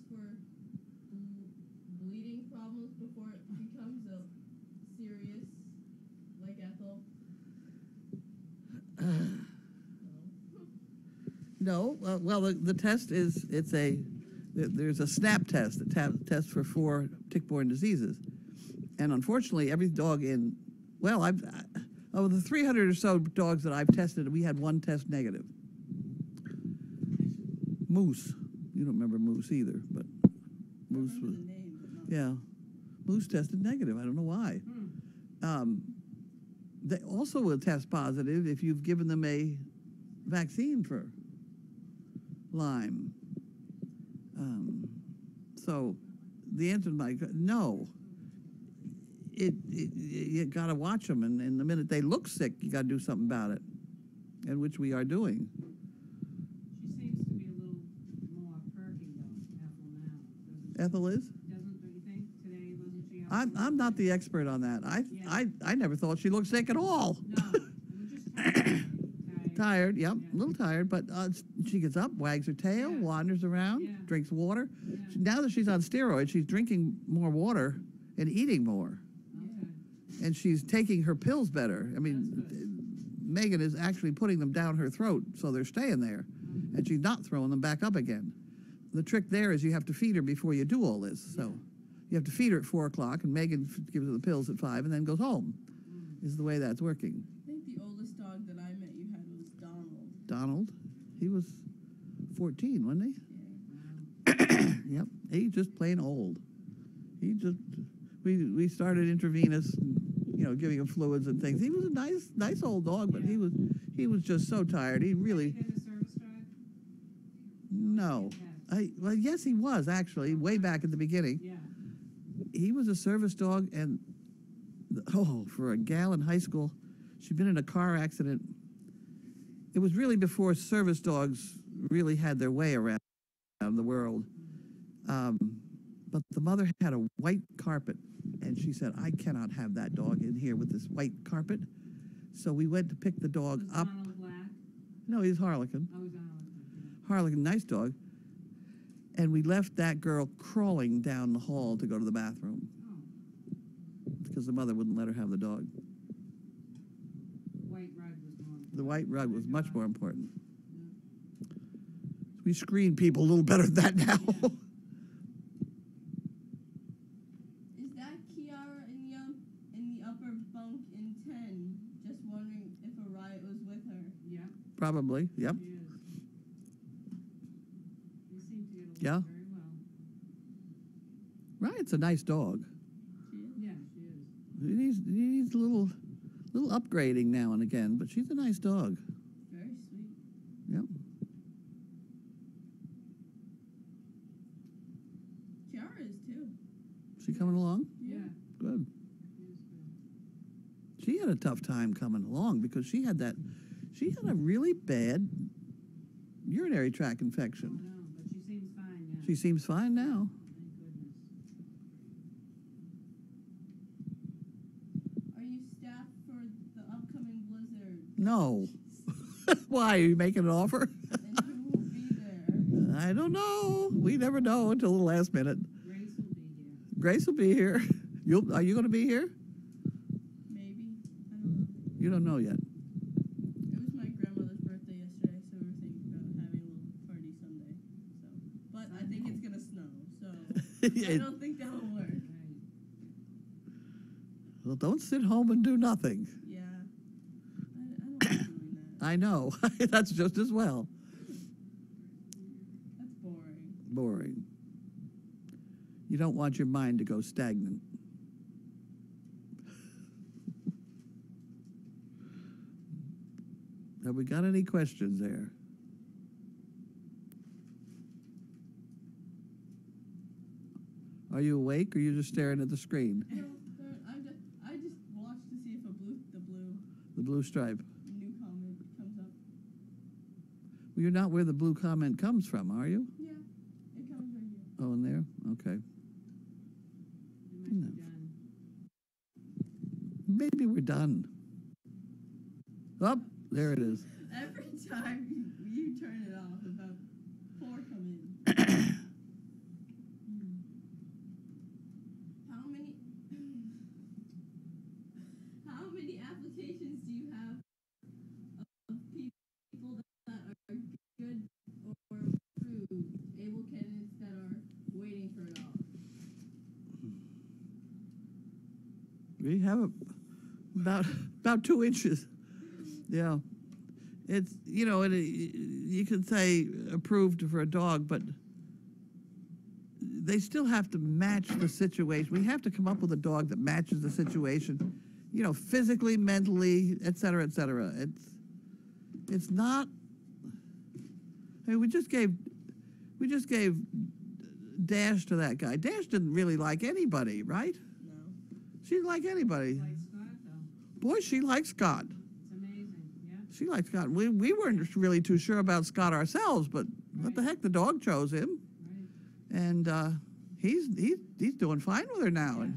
No, well, the test is, there's a SNAP test, a test for 4 tick-borne diseases. And unfortunately, every dog of the 300 or so dogs that I've tested, we had 1 test negative. Moose. You don't remember Moose either, but Moose I remember was, the name, but not yeah. Moose tested negative. I don't know why. They also will test positive if you've given them a vaccine for Lyme. So the answer is no. You got to watch them, and the minute they look sick, you got to do something about it, and which we are doing. She seems to be a little more perky though, Ethel now. Ethel is? Don't you think? Today wasn't she? I'm not the expert on that. I never thought she looked sick at all. No, we're just tired. Tired, yep, Yeah. a little tired, but she gets up, wags her tail, Yeah. wanders around, Yeah. drinks water. Yeah. Now that she's on steroids, she's drinking more water and eating more. Okay. And she's taking her pills better. I mean, That's good. Megan is actually putting them down her throat, so they're staying there, and she's not throwing them back up again. The trick there is you have to feed her before you do all this. So you have to feed her at 4 o'clock, and Megan gives her the pills at 5, and then goes home. Is the way that's working. I think the oldest dog that I met you had was Donald. Donald, he was 14, wasn't he? Yeah. Yep, he's just plain old. We started intravenous, giving him fluids and things. He was a nice old dog, but he was just so tired. He really Did a service drive? no. Well, yes, he was actually way back at the beginning. Yeah. He was a service dog, and for a gal in high school, she'd been in a car accident. It was really before service dogs really had their way around the world. But the mother had a white carpet, and she said, I cannot have that dog in here with this white carpet. So we went to pick the dog Was up. Donald black? No, he's Harlequin. Oh, he's Donald. Harlequin, nice dog. And we left that girl crawling down the hall to go to the bathroom Oh, because the mother wouldn't let her have the dog. white rug was more. The white rug was much more important. Yeah. We screen people a little better than that now. Yeah. Is that Kiara in the upper bunk in 10? Just wondering if a riot was with her. Yeah. Probably, yep. She is. They seem to get Yeah. along very well. Riot's a nice dog. She is. Yeah, she is. He needs a little upgrading now and again, but she's a nice dog. Very sweet. Yep. Kiara is too. She coming along? Yeah. Good. She is good. She had a tough time coming along because she had a really bad urinary tract Oh, infection. no, but she seems fine now. She seems fine now. Thank goodness. Are you staffed for the upcoming blizzard? No. Why, are you making an offer? And who will be there? I don't know. We never know until the last minute. Grace will be here. Grace will be here. Are you going to be here? Maybe. I don't know. You don't know yet. It was my grandmother's birthday yesterday, so we were thinking about having a little party someday. But I think it's gonna snow, so I don't think that will work. Right. Well, don't sit home and do nothing. Yeah. I don't like doing that. I know. That's just as well. That's boring. Boring. You don't want your mind to go stagnant. Have we got any questions there? Are you awake or are you just staring at the screen? No, I just watched to see if The blue stripe. new comment comes up. Well, you're not where the blue comment comes from, are you? Yeah, it comes right here. Oh, in there? Okay. You might be done. Maybe we're done. Oh, there it is. Every time you turn it off, about 4 come in. How many applications do you have of people that are good waiting for it all. We have about 2 inches. Yeah, it's you could say approved for a dog, but they still have to match the situation. We have to come up with a dog that matches the situation, physically, mentally, et cetera, et cetera. It's not. I mean, we just gave Dash to that guy. Dash didn't really like anybody, right? No. She didn't like anybody. Like Scott, though. Boy, she liked Scott. It's amazing. Yeah. She liked Scott. We weren't really too sure about Scott ourselves, but what the heck, the dog chose him, Right. and he's doing fine with her now, Yeah, and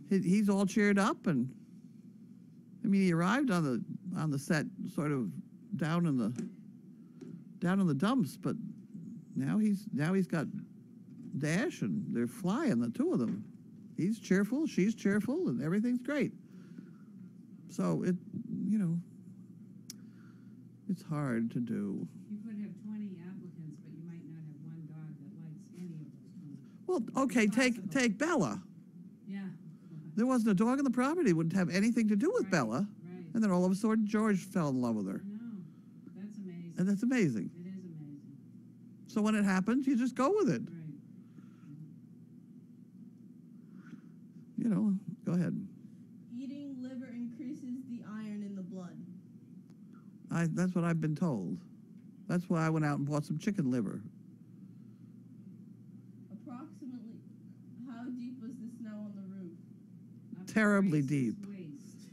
I think so. he's all cheered up, and I mean, he arrived on the set sort of down in the dumps, but now he's got Dash, and they're flying, the two of them. He's cheerful, she's cheerful, and everything's great. So it's hard to do. You could have 20 applicants, but you might not have one dog that likes any of those 20. Well, okay, Impossible. take Bella. Yeah. There wasn't a dog on the property, wouldn't have anything to do with Right, Bella, Right. and then all of a sudden George fell in love with her, No, that's amazing. and that's amazing. It is amazing. So when it happens, you just go with it. Right. Go ahead. Eating liver increases the iron in the blood. That's what I've been told. That's why I went out and bought some chicken liver. Approximately, how deep was the snow on the roof? Up to Terribly Grace's deep. Waist.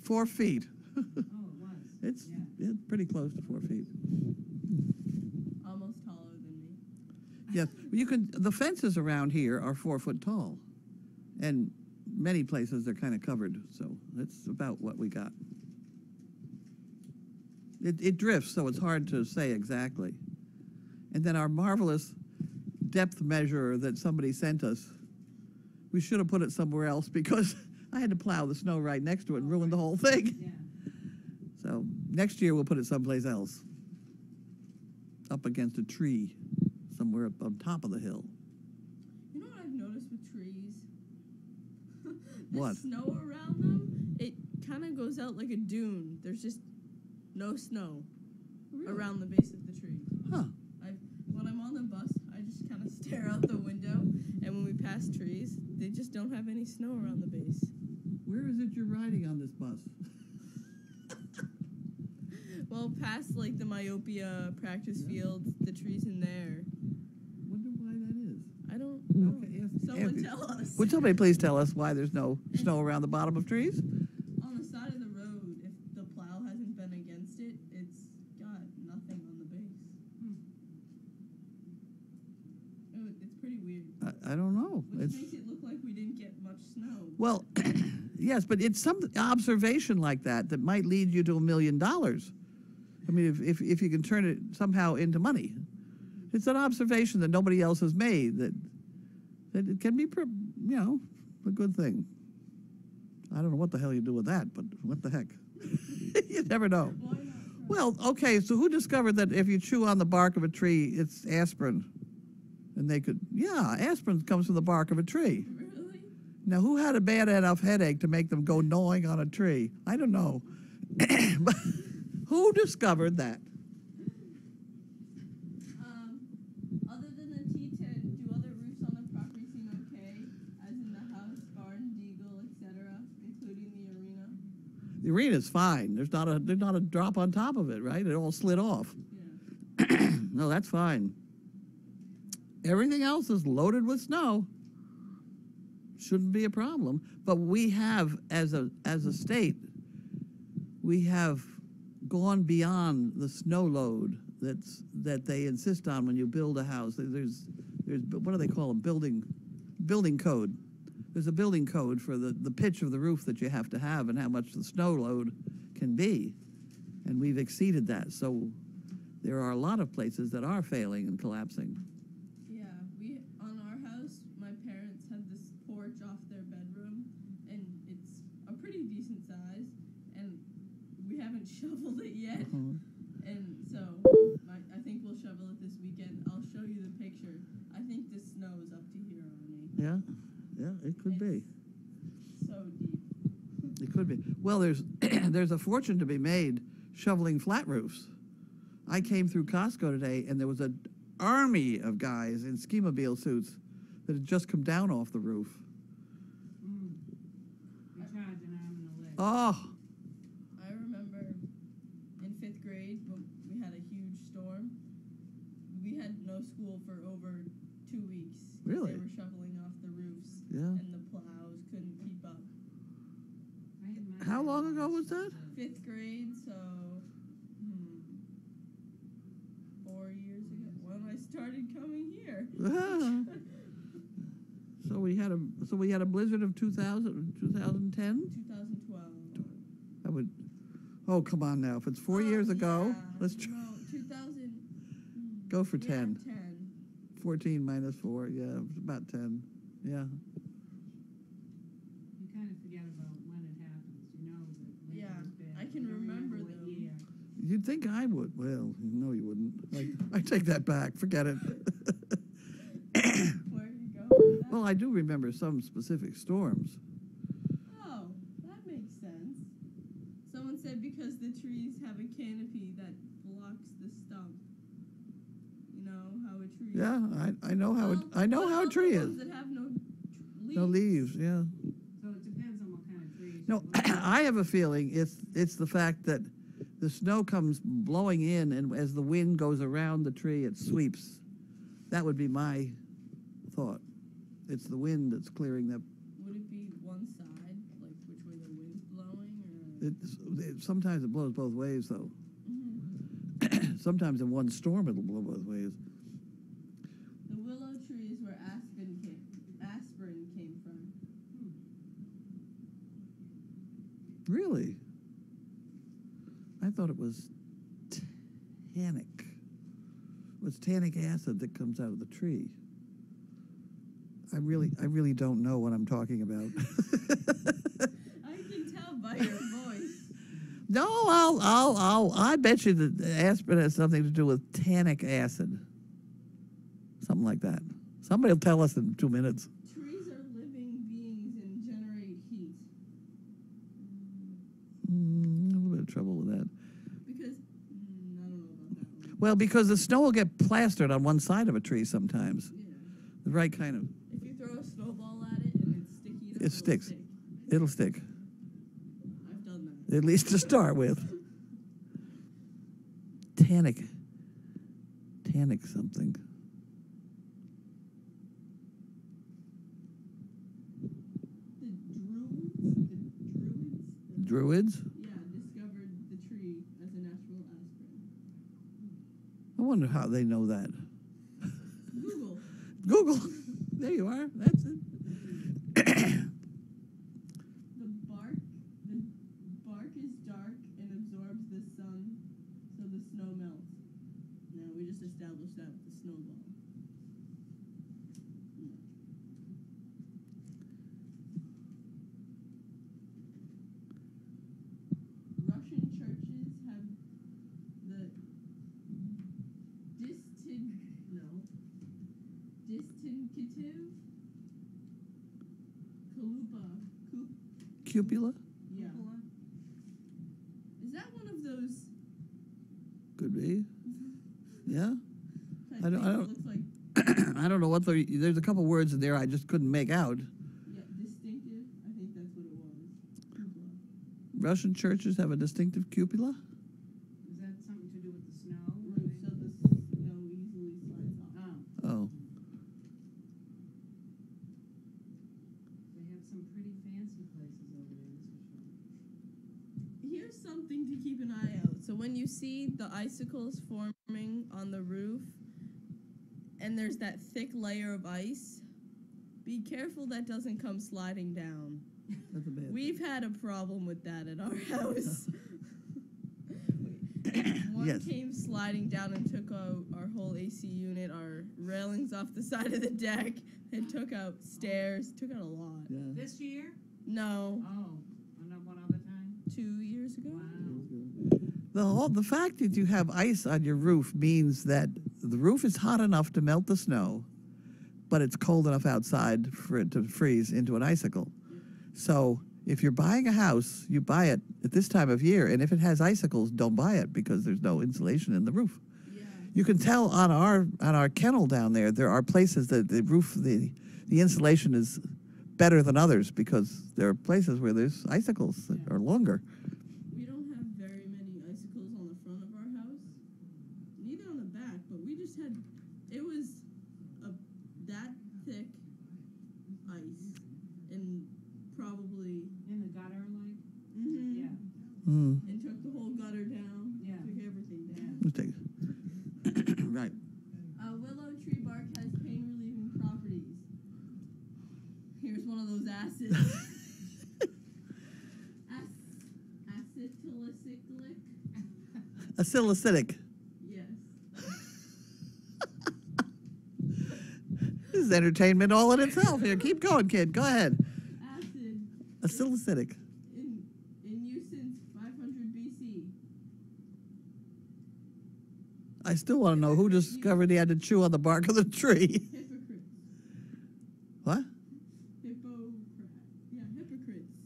4 feet. Oh, it was. It's Yeah. pretty close to 4 feet. Almost taller than me. Yes, the fences around here are 4 foot tall, and many places they're kind of covered. So that's about what we got. It drifts, so it's hard to say exactly. And then our marvelous depth measurer that somebody sent us, we should have put it somewhere else because I had to plow the snow right next to it and ruin the whole thing. Yeah. So next year we'll put it someplace else, up against a tree, somewhere up on top of the hill. You know what I've noticed with trees? The What? snow around them, it kind of goes out like a dune. There's just no snow around the base of the tree. Huh. When I'm on the bus, I just kind of stare out the window, and when we pass trees, they just don't have any snow around the base. Where is it you're riding on this bus? Well, past like the myopia practice field, the trees in there. Wonder why that is. I don't know. Okay, Someone ask- tell us. Would somebody please tell us why there's no snow around the bottom of trees? On the side of the road, if the plow hasn't been against it, it's got nothing on the base. Oh, it's pretty weird. I don't know. Which It's makes it look like we didn't get much snow. well, yes, but it's some observation like that that might lead you to $1 million. I mean, if you can turn it somehow into money, it's an observation that nobody else has made that it can be, a good thing. I don't know what the hell you do with that, but what the heck? You never know. Why not? Well, okay, so who discovered that if you chew on the bark of a tree, it's aspirin? And aspirin comes from the bark of a tree. Really? Now, who had a bad enough headache to make them go gnawing on a tree? I don't know. But who discovered that? Other than the T10, do other roofs on the property seem okay? As in the house, barn, deagle, etc., including the arena? The arena's fine. There's not a drop on top of it, right? It all slid off. Yeah. No, that's fine. Everything else is loaded with snow. Shouldn't be a problem. But we have, as a state, we have gone beyond the snow load that they insist on when you build a house. There's what do they call them? Building code. There's a building code for the pitch of the roof that you have to have and how much the snow load can be, and we've exceeded that. So there are a lot of places that are failing and collapsing. Yeah, on our house, my parents had this porch off their bedroom, and it's a pretty decent size, and we haven't shoveled it yet. And so I think we'll shovel it this weekend. I'll show you the picture. I think the snow Yeah, yeah, it could be. So deep. It could be. Well, there's there's a fortune to be made shoveling flat roofs. I came through Costco today, and there was an army of guys in ski-mobile suits that had just come down off the roof. They charge an arm and a leg. Oh, I remember in 5th grade when we had a huge storm. We had no school for over 2 weeks. 'Cause Really? They were shoveling off the roofs. Yeah. And the plows couldn't keep up. I had mine How done long ago once. was that? 5th grade, so 4 years ago when I started coming here. Ah. So we had a blizzard of 2000, 2010? 2012. That would. Oh, come on now! If it's 4 years ago, Yeah, let's try. No, 2000. Go for yeah, 10. 10. 14 minus 4, yeah, it's about 10. Yeah. You kind of forget about when it happens. You know that winter Yeah, is bad. I You can don't remember what them. year. You'd think I would. Well, no, you wouldn't. I take that back. Forget it. Where you go with that? Well, I do remember some specific storms. Oh, that makes sense. Someone said because the trees have a canopy that blocks the stump. You know how a tree. Yeah, I know how Well, I know what how a about tree the is. ones that have no leaves? No leaves. Yeah. So it depends on what kind of trees. No, you're looking at. I have a feeling it's the fact that the snow comes blowing in, and as the wind goes around the tree, it sweeps. That would be my thought. It's the wind that's clearing that. Would it be one side, like which way the wind's blowing, or? Sometimes it blows both ways, though. Mhm. Sometimes in one storm it'll blow both ways. The willow tree is where aspirin came from. Really? I thought it was tannic. It's tannic acid that comes out of the tree. I really don't know what I'm talking about. I can tell by your voice. No, I bet you that aspirin has something to do with tannic acid. Something like that. Somebody will tell us in 2 minutes. Trees are living beings and generate heat. A little bit of trouble with that. Because I don't know about that one. Well, because the snow will get plastered on one side of a tree sometimes. Yeah. The right kind of. If you throw a snowball at it and it's sticky enough, It sticks. Stick. It'll stick, I've done that. at least to start with. Tannic something. The Druids, Druids? yeah, discovered the tree as a natural aspirin. I wonder how they know that. Google. Google. There you are. That's it. The bark is dark and absorbs the sun, so the snow melts. Now we just established that with the snowball. Russian churches have the distinctive Cupula? yeah. Is that one of those? Could be. Yeah. I think don't- it looks like I don't know what there's a couple words in there I just couldn't make out. yeah, distinctive. I think that's what it was. Cupola. Russian churches have a distinctive cupola? Is that something to do with the snow? So the snow easily slides off. Oh, Oh. they have some pretty fancy places over there, that's for sure. Here's something to keep an eye out. So when you see the icicles forming on the roof and there's that thick layer of ice, be careful that doesn't come sliding down. That's a bad We've had a problem with that at our house. One Yes. came sliding down and took out our whole AC unit, our railings off the side of the deck, and took out stairs, took out a lot. Yeah. This year? No, Oh, not one other time? 2 years ago. Wow. The fact that you have ice on your roof means that the roof is hot enough to melt the snow, but it's cold enough outside for it to freeze into an icicle. So if you're buying a house, you buy it at this time of year, and if it has icicles, don't buy it because there's no insulation in the roof. Yeah. You can tell on our kennel down there, there are places that the roof, the insulation is better than others because there are places where there's icicles that are longer. We don't have very many icicles on the front of our house. Neither on the back, but we just had, it was that thick ice and probably, In the gutter, like? mhm, Yeah. Mm. and took the whole gutter down. Yeah. Took everything down. Let's take right. Willow tree bark has pain relieving properties. Here's one of those acids. Acetylsalicylic. Acetylsalicylic. Yes. This is entertainment all in itself. Here, keep going, kid. Go ahead. Acid Acetylsalicylic. in use since 500 BC. I still want to know who discovered he had to chew on the bark of the tree. Hypocrites. What? Hypocrites.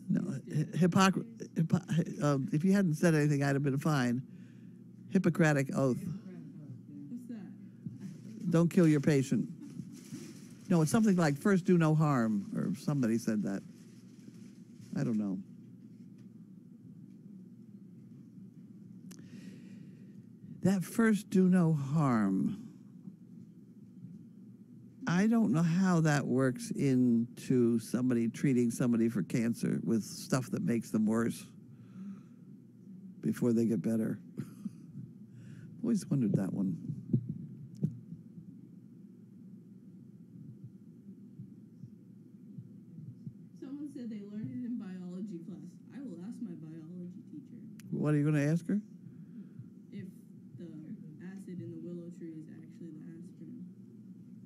No, used it. if you hadn't said anything, I'd have been fine. Hippocratic oath. What's that? Don't kill your patient. No, it's something like first do no harm, or somebody said that. I don't know. That first do no harm. I don't know how that works into somebody treating somebody for cancer with stuff that makes them worse before they get better. Always wondered that one. Someone said they learned it in biology class. I will ask my biology teacher What are you going to ask her? if the acid in the willow tree is actually the aspirin.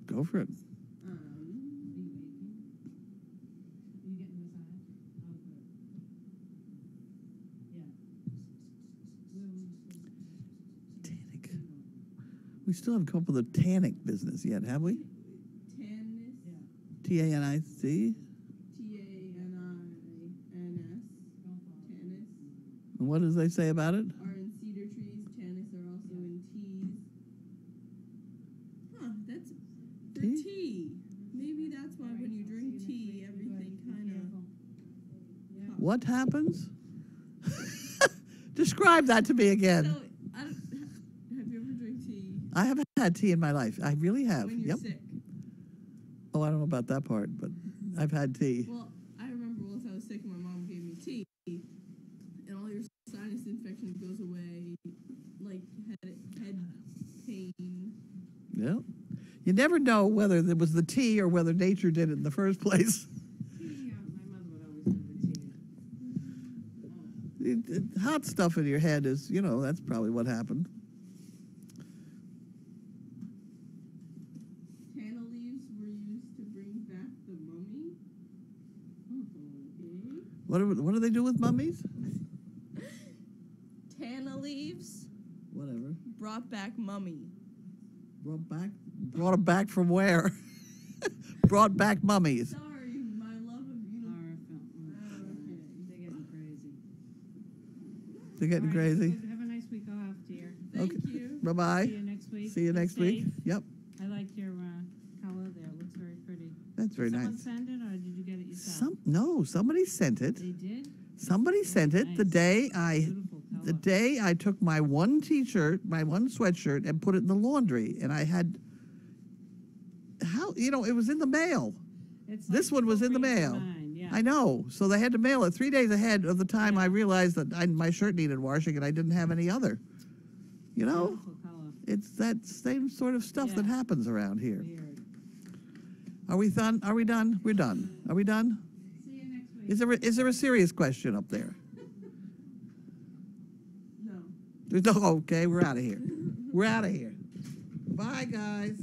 Go for it. You getting massage? Oh, good. Yeah. Tannic. We still haven't come up with a tannic business yet, have we? Tannis. T-A-N-I-C? T-A-N-I-N-S. Tannis. And what does they say about it? Are in cedar trees. Tannis are also in teas. Huh, that's for Tea? tea. Maybe that's why when you drink tea, everything kind of... What happens? Describe that to me again. So, have you ever drank tea I haven't had tea in my life. I really have. when you're Yep. sick? Oh, I don't know about that part, but I've had tea. Well, I remember once I was sick and my mom gave me tea, and all your sinus infection goes away, like head pain. Yeah. You never know whether it was the tea or whether nature did it in the first place. Yeah, my mother would always do the tea. Hot stuff in your head is, that's probably what happened. Canna leaves were used to bring back the mummy. Okay. What do they do with mummies? Tanna leaves Whatever. brought back mummy. Brought them back from where? Brought back mummies. Sorry, my love of Horror film. Okay. They're getting crazy. They're getting All right, crazy. so have a nice week off, dear. Thank Okay. you. Bye-bye. See you next week. See you Be next week. safe. Yep. I like your color there. It looks very pretty. That's very Did someone nice. send it, or did you get it yourself? Somebody sent it. They did? Somebody sent it the nice. day Beautiful the color. day I took my one t-shirt, my one sweatshirt, and put it in the laundry, and I had it was in the mail. It's This like one was in the Korean mail. design, yeah. I know, so they had to mail it 3 days ahead of the time I realized that my shirt needed washing, and I didn't have any other. Beautiful color. It's that same sort of stuff that Yeah. happens around here. Weird. Are we done? Are we done? We're done. Are we done? See you next week. Is there a serious question up there? No. There's no. Okay, we're out of here. We're out of here. Bye, guys.